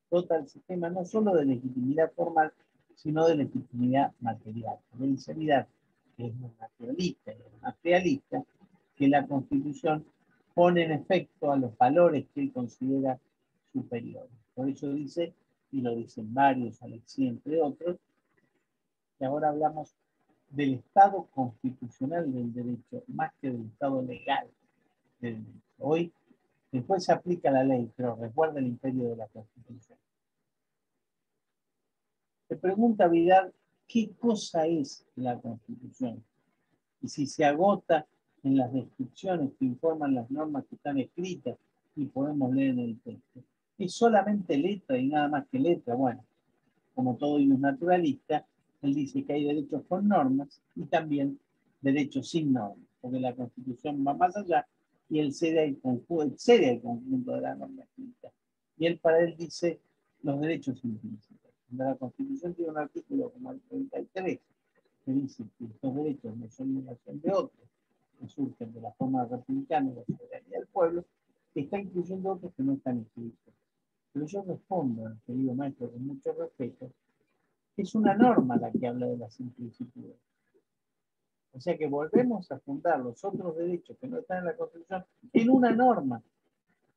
Dota al sistema no solo de legitimidad formal, sino de legitimidad material. Dice Vidal, que es un naturalista y un materialista, que la Constitución pone en efecto a los valores que él considera superiores. Por eso dice, y lo dicen varios, Alexí, entre otros, que ahora hablamos del Estado constitucional del derecho, más que del Estado legal del derecho. Hoy, después se aplica la ley, pero resguarda el imperio de la Constitución. Se pregunta Vidal, ¿qué cosa es la Constitución? Y si se agota en las descripciones que informan las normas que están escritas y podemos leer en el texto. ¿Es solamente letra y nada más que letra? Bueno, como todo y un naturalista, él dice que hay derechos con normas y también derechos sin normas, porque la Constitución va más allá y él cede al conjunto de la norma escrita. Y él para él dice los derechos implícitos. La Constitución tiene un artículo como el 33 que dice que estos derechos no son negación de otros, que surgen de la forma republicana y la soberanía del pueblo, que está incluyendo otros que no están escritos. Pero yo respondo al querido maestro con mucho respeto, que es una norma la que habla de la simplicidad. O sea que volvemos a fundar los otros derechos que no están en la Constitución en una norma.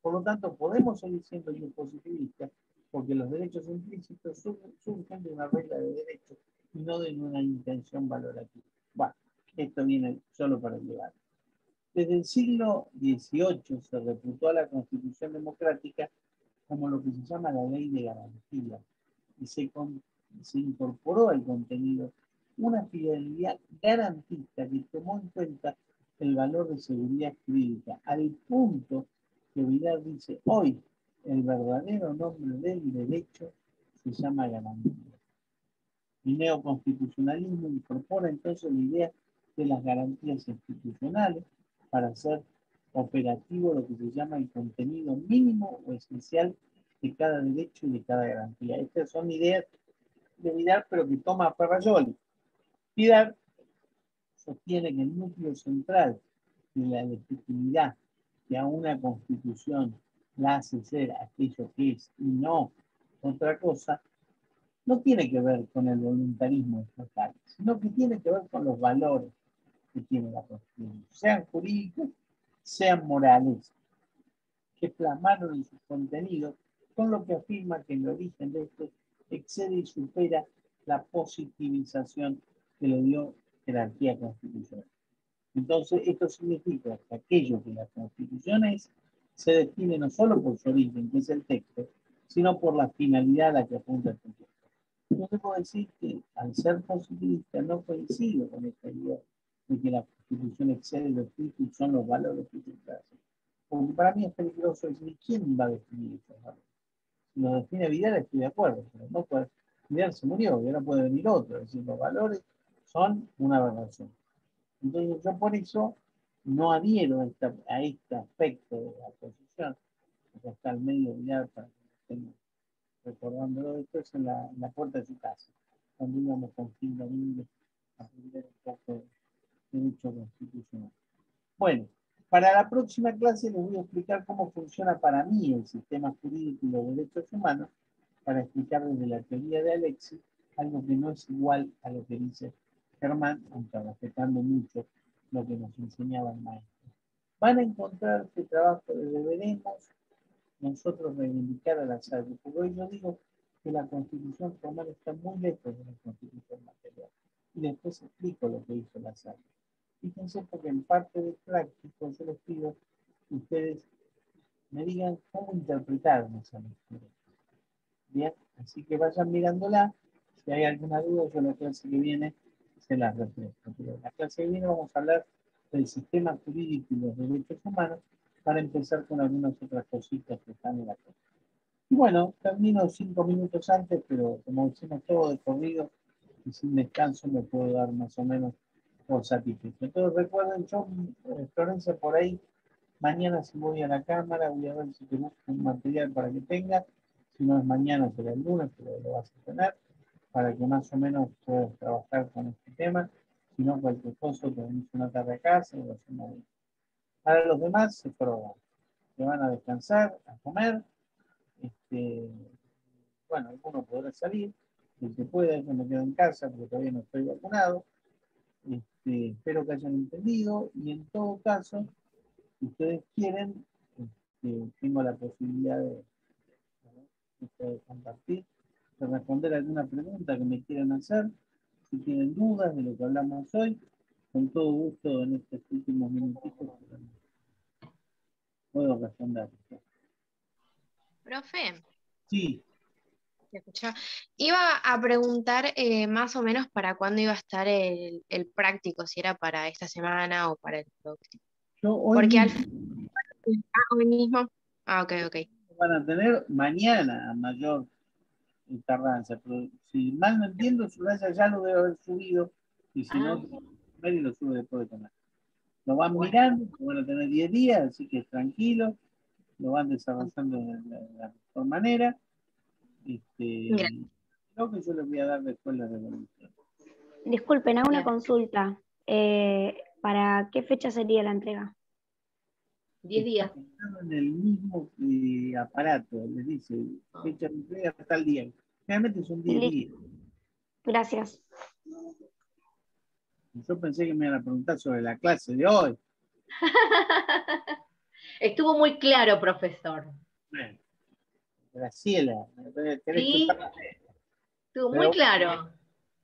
Por lo tanto, podemos seguir siendo positivistas porque los derechos implícitos surgen de una regla de derechos y no de una intención valorativa. Bueno, esto viene solo para llevar. Desde el siglo XVIII se reputó a la Constitución democrática como lo que se llama la ley de garantía y se incorporó al contenido una fidelidad garantista que tomó en cuenta el valor de seguridad jurídica, al punto que Vidal dice, hoy el verdadero nombre del derecho se llama garantía. El neoconstitucionalismo incorpora entonces la idea de las garantías institucionales para hacer operativo lo que se llama el contenido mínimo o esencial de cada derecho y de cada garantía. Estas son ideas de Vidal, pero que toma Ferrajoli. Vidal sostiene que el núcleo central de la legitimidad que a una constitución la hace ser aquello que es y no otra cosa, no tiene que ver con el voluntarismo estatal, sino que tiene que ver con los valores que tiene la Constitución, sean jurídicos, sean morales, que plasmaron en sus contenidos, con lo que afirma que el origen de esto excede y supera la positivización que le dio jerarquía constitucional. Entonces, esto significa que aquello que la Constitución es, se define no solo por su origen, que es el texto, sino por la finalidad a la que apunta el texto. Yo debo decir que al ser positivista no coincido con esta idea de que la Constitución excede los títulos y son los valores que se trazan. Porque para mí es peligroso decir quién va a definir esos valores. Si lo define Vidal estoy de acuerdo, pero no puede. Vidal se murió y ahora puede venir otro. Es decir, los valores son una aberración. Entonces yo por eso no adhiero a este aspecto de la posición. Acá está el medio Vidal para que estén recordándolo. Esto es en la puerta de su casa, cuando íbamos con Gil Domínguez a aprender un poco de derecho constitucional. Bueno, para la próxima clase les voy a explicar cómo funciona para mí el sistema jurídico y los derechos humanos para explicar desde la teoría de Alexis algo que no es igual a lo que dice Germán, aunque respetando mucho lo que nos enseñaba el maestro. Van a encontrar que trabajo de deberemos nosotros reivindicar a la salud, porque hoy yo digo que la Constitución formal está muy lejos de la Constitución material. Y después explico lo que hizo la salud. Fíjense, porque en parte de práctico yo les pido que ustedes me digan cómo interpretaron esa lectura. Bien, así que vayan mirándola. Si hay alguna duda, yo en la clase que viene se las refresco. Pero en la clase que viene vamos a hablar del sistema jurídico y los derechos humanos para empezar con algunas otras cositas que están en la clase. Y bueno, termino 5 minutos antes, pero como decimos todo de corrido y sin descanso, me puedo dar más o menos por satisfecho. Entonces recuerden, yo, Florencia, por ahí, mañana si voy a la cámara, voy a ver si te busco un material para que tengas. Si no es mañana, será el lunes, pero lo vas a tener, para que más o menos puedas trabajar con este tema. Si no, cualquier cosa, tenemos una tarde a casa y lo hacemos bien. Para los demás, se prueban. Se van a descansar, a comer. Bueno, alguno podrá salir, el que pueda, yo me quedo en casa porque todavía no estoy vacunado. Espero que hayan entendido y en todo caso, si ustedes quieren, tengo la posibilidad de compartir, de responder alguna pregunta que me quieran hacer. Si tienen dudas de lo que hablamos hoy, con todo gusto en estos últimos minutitos puedo responder. Profe, Sí, ¿me escucha? Iba a preguntar más o menos para cuándo iba a estar el práctico, si era para esta semana o para el próximo. yo hoy Porque al mismo hoy mismo. Ah, ok, ok. van a tener mañana a mayor tardanza, pero si mal no entiendo, Soraya ya lo debe haber subido y si no, y lo sube después de comer. Lo van mirando, van a tener 10 días, así que tranquilo, lo van desarrollando de la mejor manera. Creo que yo les voy a dar después la devolución. Disculpen, hago una consulta. ¿Para qué fecha sería la entrega? 10 días. Está en el mismo aparato, les dice, fecha de entrega hasta el día. Realmente son 10 días. Gracias. Yo pensé que me iban a preguntar sobre la clase de hoy. Estuvo muy claro, profesor. Bueno, Graciela, Sí, estuvo muy claro.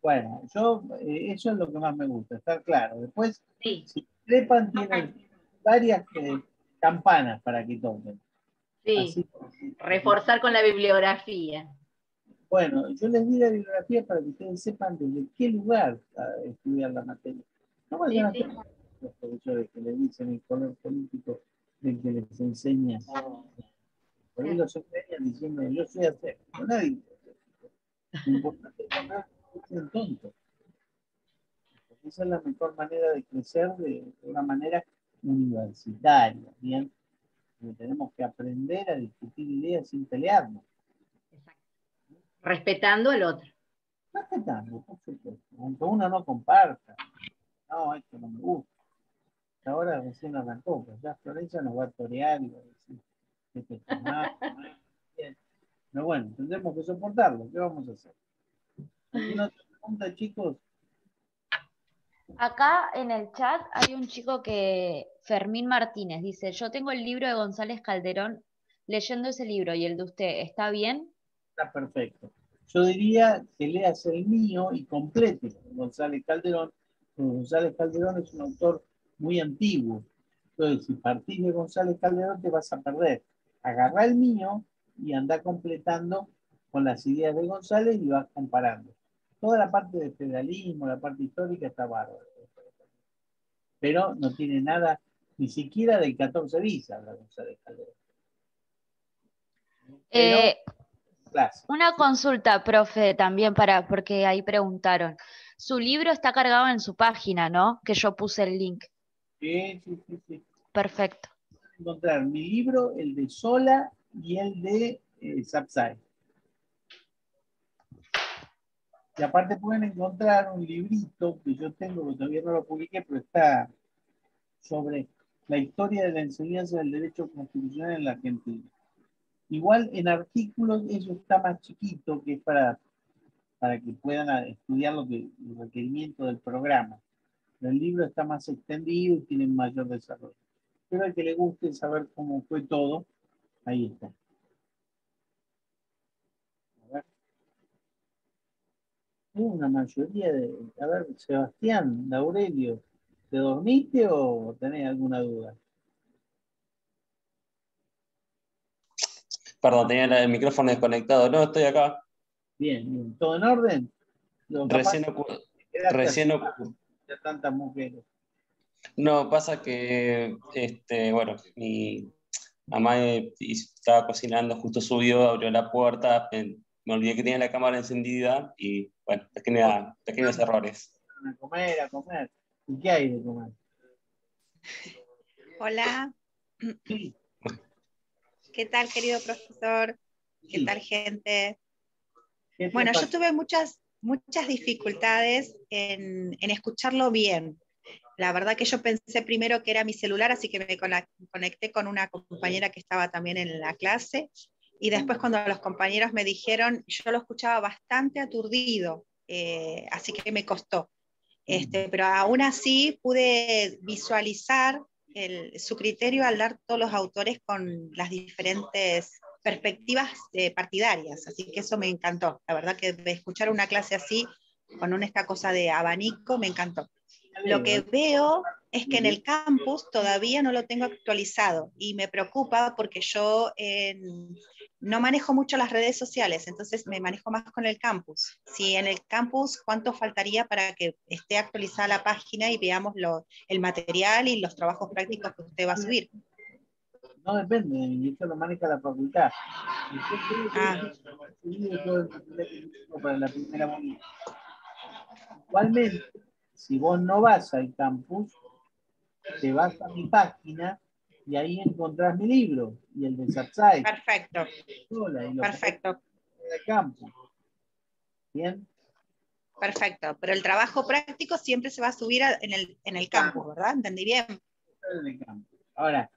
Bueno, yo, eso es lo que más me gusta, estar claro. Después, Sí. si trepan, tienen varias campanas para que toquen. Sí, Así, reforzar con la bibliografía. bueno, yo les di la bibliografía para que ustedes sepan desde qué lugar estudiar la materia. No vayan a hacer los profesores que les dicen el color político del que les enseña. Por ahí los enseñan diciendo, yo soy hacer. No, nadie. Lo importante es que no sean tontos. Porque esa es la mejor manera de crecer de una manera universitaria. ¿Bien? Porque tenemos que aprender a discutir ideas sin pelearnos. Respetando al otro. Respetando, por supuesto. Aunque uno no comparta. No, esto no me gusta. Ahora recién arrancó, pues ya Florencia nos va a torear y va a decir que esto está mal, bien. Pero bueno, tendremos que soportarlo. ¿Qué vamos a hacer? ¿Alguna otra pregunta, chicos? Acá en el chat hay un chico Fermín Martínez, dice, yo tengo el libro de González Calderón leyendo ese libro y el de usted, ¿está bien? Está perfecto. Yo diría que leas el mío y complete con González Calderón, porque González Calderón es un autor muy antiguo. Entonces, si partís de González Calderón, te vas a perder. Agarrá el mío y anda completando con las ideas de González y vas comparando. Toda la parte de federalismo, la parte histórica está bárbara. Pero no tiene nada, ni siquiera del 14 bis habla González Calderón. Pero, Una consulta, profe, también porque ahí preguntaron. Su libro está cargado en su página, ¿no? Que yo puse el link. Sí. Perfecto. Encontrar mi libro, el de Sola y el de Sapsai. Y aparte pueden encontrar un librito que yo tengo, que todavía no lo publiqué, pero está sobre la historia de la enseñanza del derecho constitucional en la Argentina. Igual en artículos eso está más chiquito, que es para que puedan estudiar el requerimiento del programa. El libro está más extendido y tiene mayor desarrollo. Pero al que le guste saber cómo fue todo, ahí está. A ver. Una mayoría de... A ver, Sebastián, Aurelio, ¿te dormiste o tenés alguna duda? Perdón, tenía el micrófono desconectado. No, estoy acá. Bien, bien. ¿Todo en orden? Recién de tantas mujeres. No, pasa que, bueno, mi mamá estaba cocinando, justo subió, abrió la puerta, me olvidé que tenía la cámara encendida y, bueno, pequeños errores. A comer, a comer. ¿Y qué hay de comer? Hola. Sí. ¿Qué tal, querido profesor? ¿Qué Sí. tal, gente? ¿Qué Bueno, pasa? yo tuve muchas dificultades en escucharlo bien. La verdad que yo pensé primero que era mi celular, así que me conecté con una compañera que estaba también en la clase. Y después cuando los compañeros me dijeron, yo lo escuchaba bastante aturdido, así que me costó. Pero aún así pude visualizar su criterio al dar todos los autores con las diferentes perspectivas partidarias, así que eso me encantó. La verdad que de escuchar una clase así, con esta cosa de abanico, me encantó. Lo que veo es que en el campus todavía no lo tengo actualizado y me preocupa porque yo no manejo mucho las redes sociales, entonces me manejo más con el campus. Si en el campus, ¿cuánto faltaría para que esté actualizada la página y veamos el material y los trabajos prácticos que usted va a subir? No depende de mí, esto lo maneja la facultad. Para la primera bonita. Igualmente, si vos no vas al campus, te vas a mi página y ahí encontrás mi libro y el de Sapsai. Perfecto. Perfecto. Del campus. ¿Bien? Perfecto. Pero el trabajo práctico siempre se va a subir en el campus, ¿verdad? ¿Entendí bien? En el campus. Ahora,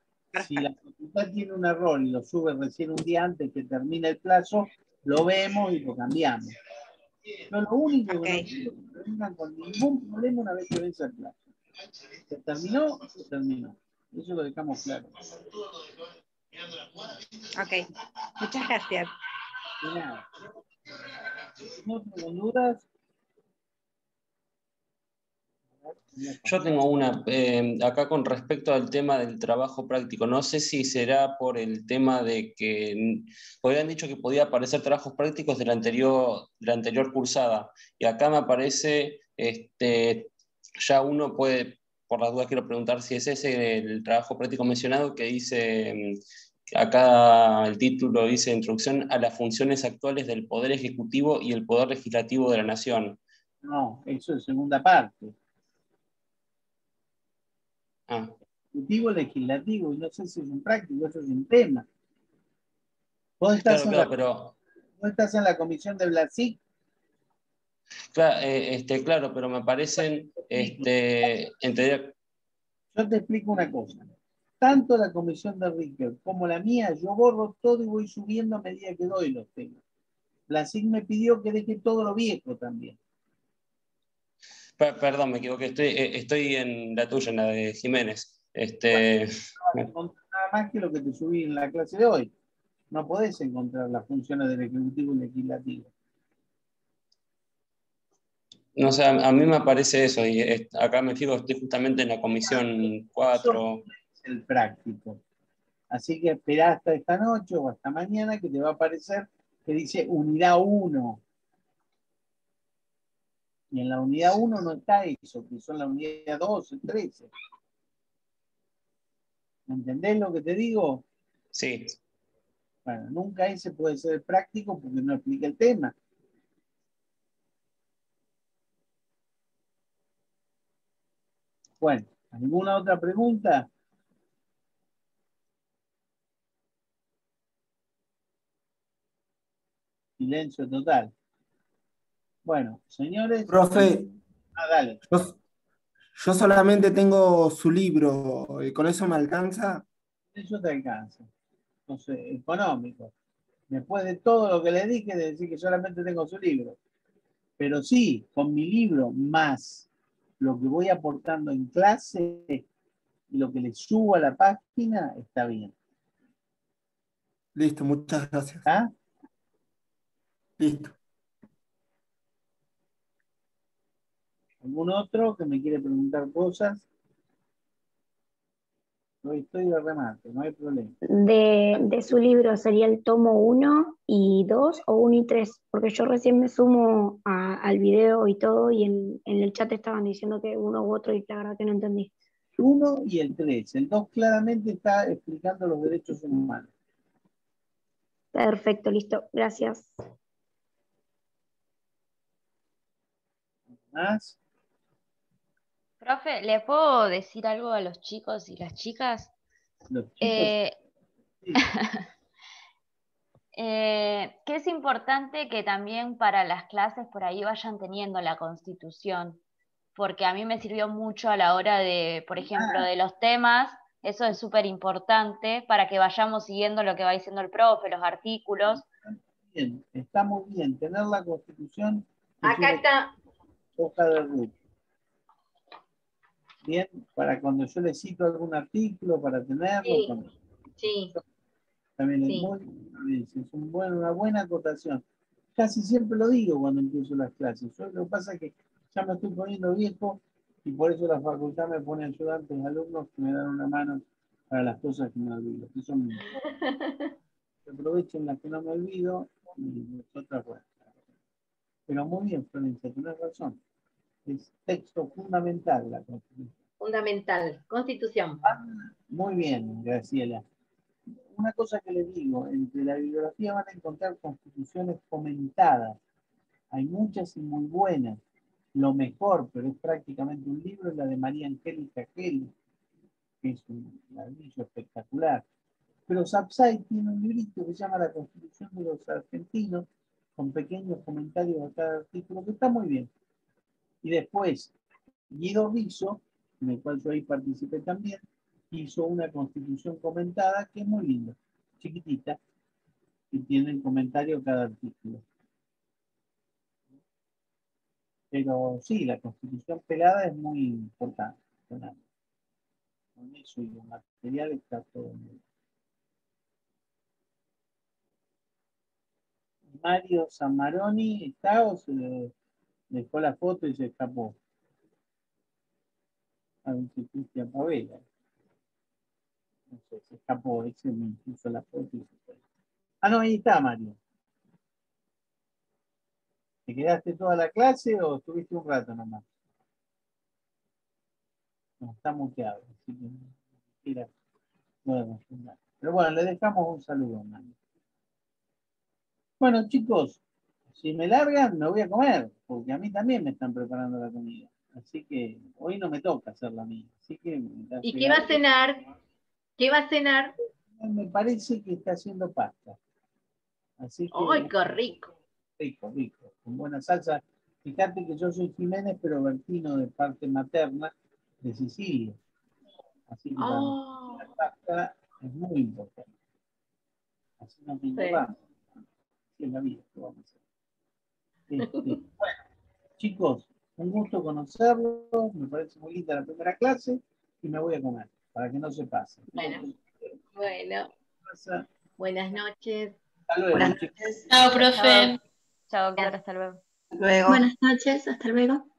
si la facultad tiene un error y lo sube recién un día antes que termine el plazo, lo vemos y lo cambiamos. No, lo único que no quiero que vengan con ningún problema una vez que vence el plazo. Se terminó, se terminó. Eso lo dejamos claro. Ok, muchas gracias. De nada. ¿No tengo dudas? Yo tengo una, acá con respecto al tema del trabajo práctico. No sé si será por el tema de que habían dicho que podía aparecer trabajos prácticos de la anterior cursada. Y acá me aparece, ya uno puede, por las dudas quiero preguntar si es ese el trabajo práctico mencionado que dice, acá el título dice Introducción a las funciones actuales del Poder Ejecutivo y el Poder Legislativo de la Nación. No, eso es segunda parte. Ejecutivo, legislativo, y no sé si es un práctico, eso es un tema. ¿Vos estás, pero... ¿Vos estás en la comisión de Blasic? Claro, pero me parecen... Yo te explico una cosa. Tanto la comisión de Ricker como la mía, yo borro todo y voy subiendo a medida que doy los temas. Blasic me pidió que deje todo lo viejo también. Perdón, me equivoqué. Estoy en la tuya, en la de Jiménez. Bueno, nada más que lo que te subí en la clase de hoy. No podés encontrar las funciones del Ejecutivo y Legislativo. No sé, a mí me aparece eso, y acá me fijo, estoy justamente en la comisión 4. Eso es el práctico. Así que esperá hasta esta noche o hasta mañana que te va a aparecer que dice unidad 1. Y en la unidad 1 no está eso, que son la unidad 12, 13. ¿Entendés lo que te digo? Sí. Bueno, nunca ese puede ser práctico porque no explica el tema. Bueno, ¿alguna otra pregunta? Silencio total. Bueno, señores. Profe, Dale. yo solamente tengo su libro, ¿con eso me alcanza? Eso te alcanza. Entonces, económico. Después de todo lo que le dije, de decir que solamente tengo su libro. Pero sí, con mi libro más lo que voy aportando en clase y lo que le subo a la página, está bien. Listo, muchas gracias. ¿Ah? Listo. ¿Algún otro que me quiere preguntar cosas? Hoy estoy de remate, no hay problema. De su libro, ¿sería el tomo 1 y 2 o 1 y 3? Porque yo recién me sumo al video y todo y en el chat estaban diciendo que uno u otro y la verdad que no entendí. 1 y el 3. El 2 claramente está explicando los derechos humanos. Perfecto, listo, gracias. ¿Más? Profe, ¿le puedo decir algo a los chicos y las chicas? Los chicos. Sí. Que es importante que también para las clases por ahí vayan teniendo la Constitución, porque a mí me sirvió mucho a la hora de, por ejemplo, de los temas, eso es súper importante para que vayamos siguiendo lo que va diciendo el profe, los artículos. Bien, está muy bien. Tener la Constitución es Acá una está. hoja de ruta. Bien, para cuando yo le cito algún artículo, para tenerlo. Sí, cuando... sí. También Sí. es una buena acotación. Casi siempre lo digo cuando empiezo las clases. Yo, lo que pasa es que ya me estoy poniendo viejo y por eso la facultad me pone ayudantes alumnos que me dan una mano para las cosas que me olvido. Que son que aprovechen las que no me olvido y las otras bueno. Pero muy bien, Florencia, tienes razón. Es texto fundamental la Constitución. Fundamental, Constitución. Muy bien, Graciela. Una cosa que les digo, entre la bibliografía van a encontrar constituciones comentadas. Hay muchas y muy buenas. Lo mejor, pero es prácticamente un libro, es la de María Angélica Kelly, que es un ladrillo espectacular. Pero Sapsay tiene un librito que se llama La Constitución de los Argentinos, con pequeños comentarios a cada artículo, que está muy bien. Y después, Guido Rizzo, en el cual yo ahí participé también, hizo una constitución comentada que es muy linda, chiquitita, y tiene el comentario cada artículo. Pero sí, la constitución pelada es muy importante. Con eso y el material está todo bien. Mario Zamaroni está o se le dejó la foto y se escapó. A ver si Cristian Pavela. No sé, se escapó, ese me puso la foto y se fue. Ah, no, ahí está Mario. ¿Te quedaste toda la clase o estuviste un rato nomás? No, está muteado, así que no quiera podemos fundar. Pero bueno, le dejamos un saludo, Mario. Bueno, chicos, si me largan, me voy a comer, porque a mí también me están preparando la comida. Así que hoy no me toca hacer la mía. Así que ¿Y qué va a cenar? ¿Qué va a cenar? Me parece que está haciendo pasta. Así que. ¡Ay, qué rico! Rico, rico, con buena salsa. Fíjate que yo soy Jiménez, pero Bertino de parte materna de Sicilia. Así que para nosotros la pasta es muy importante. Así no me engordamos. Así es la vida, ¿qué vamos a hacer? Bueno, chicos, un gusto conocerlos. Me parece muy linda la primera clase y me voy a comer para que no se pase. Bueno. Buenas noches. Hasta luego. Buenas noches. Chao, profe. Chao, doctora, hasta luego. Luego. Buenas noches, hasta luego.